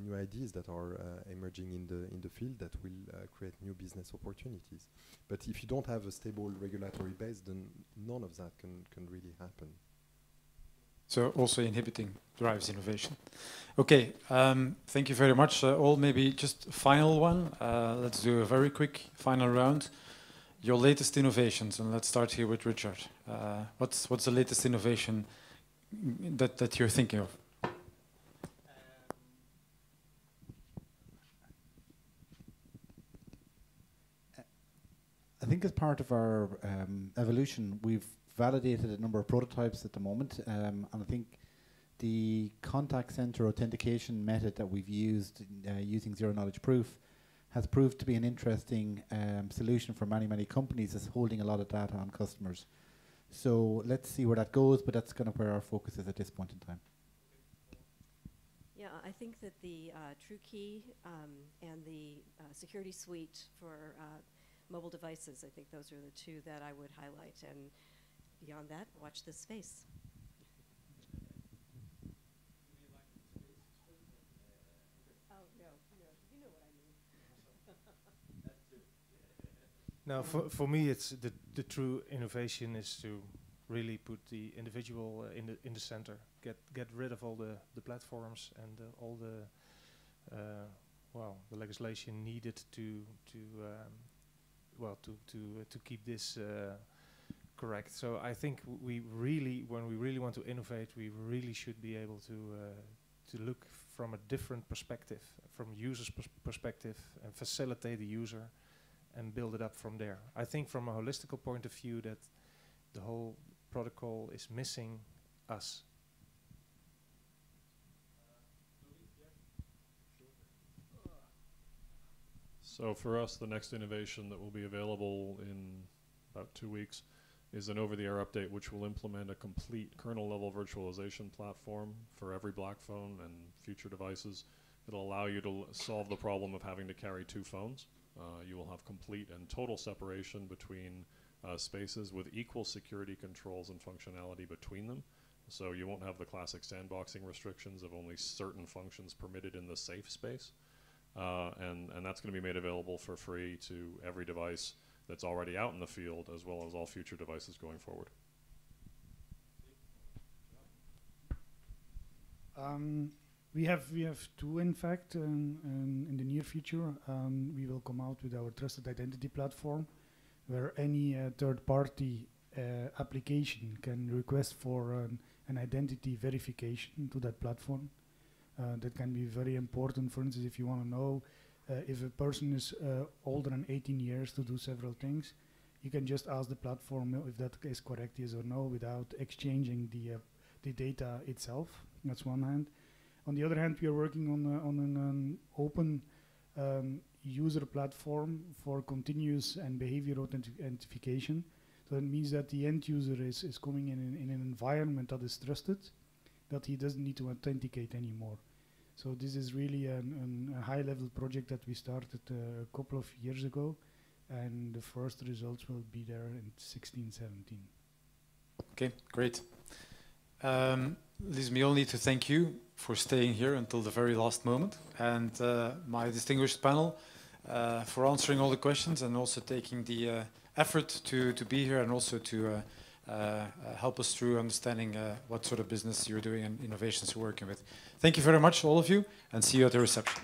new ideas that are emerging in the field that will create new business opportunities. But if you don't have a stable regulatory base, then none of that can really happen. So also inhibiting drives innovation. Okay, thank you very much all. Maybe just final one. Let's do a very quick final round. Your latest innovations, and let's start here with Richard. What's the latest innovation that you're thinking of? I think as part of our evolution, we've validated a number of prototypes at the moment, and I think the contact center authentication method that we've used using zero-knowledge proof has proved to be an interesting solution for many companies that's holding a lot of data on customers. So let's see where that goes, but that's kind of where our focus is at this point in time. Yeah, I think that the True Key and the security suite for mobile devices, I think those are the two that I would highlight. And beyond that, watch this space. Oh, no, you know what I mean. Now, for me, it's the true innovation is to really put the individual in the center. Get rid of all the platforms and all the the legislation needed to keep this correct. So I think we really, when we really want to innovate, we really should be able to look from a different perspective, from user's perspective, and facilitate the user and build it up from there. I think from a holistical point of view that the whole protocol is missing us. So for us, the next innovation that will be available in about 2 weeks is an over-the-air update which will implement a complete kernel-level virtualization platform for every Blackphone and future devices. It'll allow you to solve the problem of having to carry 2 phones. You will have complete and total separation between spaces with equal security controls and functionality between them. So you won't have the classic sandboxing restrictions of only certain functions permitted in the safe space. And that's going to be made available for free to every device that's already out in the field, as well as all future devices going forward. We have 2, in fact, in the near future. We will come out with our trusted identity platform, where any third-party application can request for an identity verification to that platform. That can be very important. For instance, if you want to know if a person is older than 18 years to do several things, you can just ask the platform if that is correct, yes or no, without exchanging the data itself. That's one hand. On the other hand, we are working on an open user platform for continuous and behavior authentication. So that means that the end user is coming in an environment that is trusted, that he doesn't need to authenticate anymore. So this is really a high-level project that we started a couple of years ago, and the first results will be there in 16, 17. Okay, great. Leaves me only to thank you for staying here until the very last moment, and my distinguished panel for answering all the questions and also taking the effort to be here and also to help us through understanding what sort of business you're doing and innovations you're working with. Thank you very much, all of you, and see you at the reception.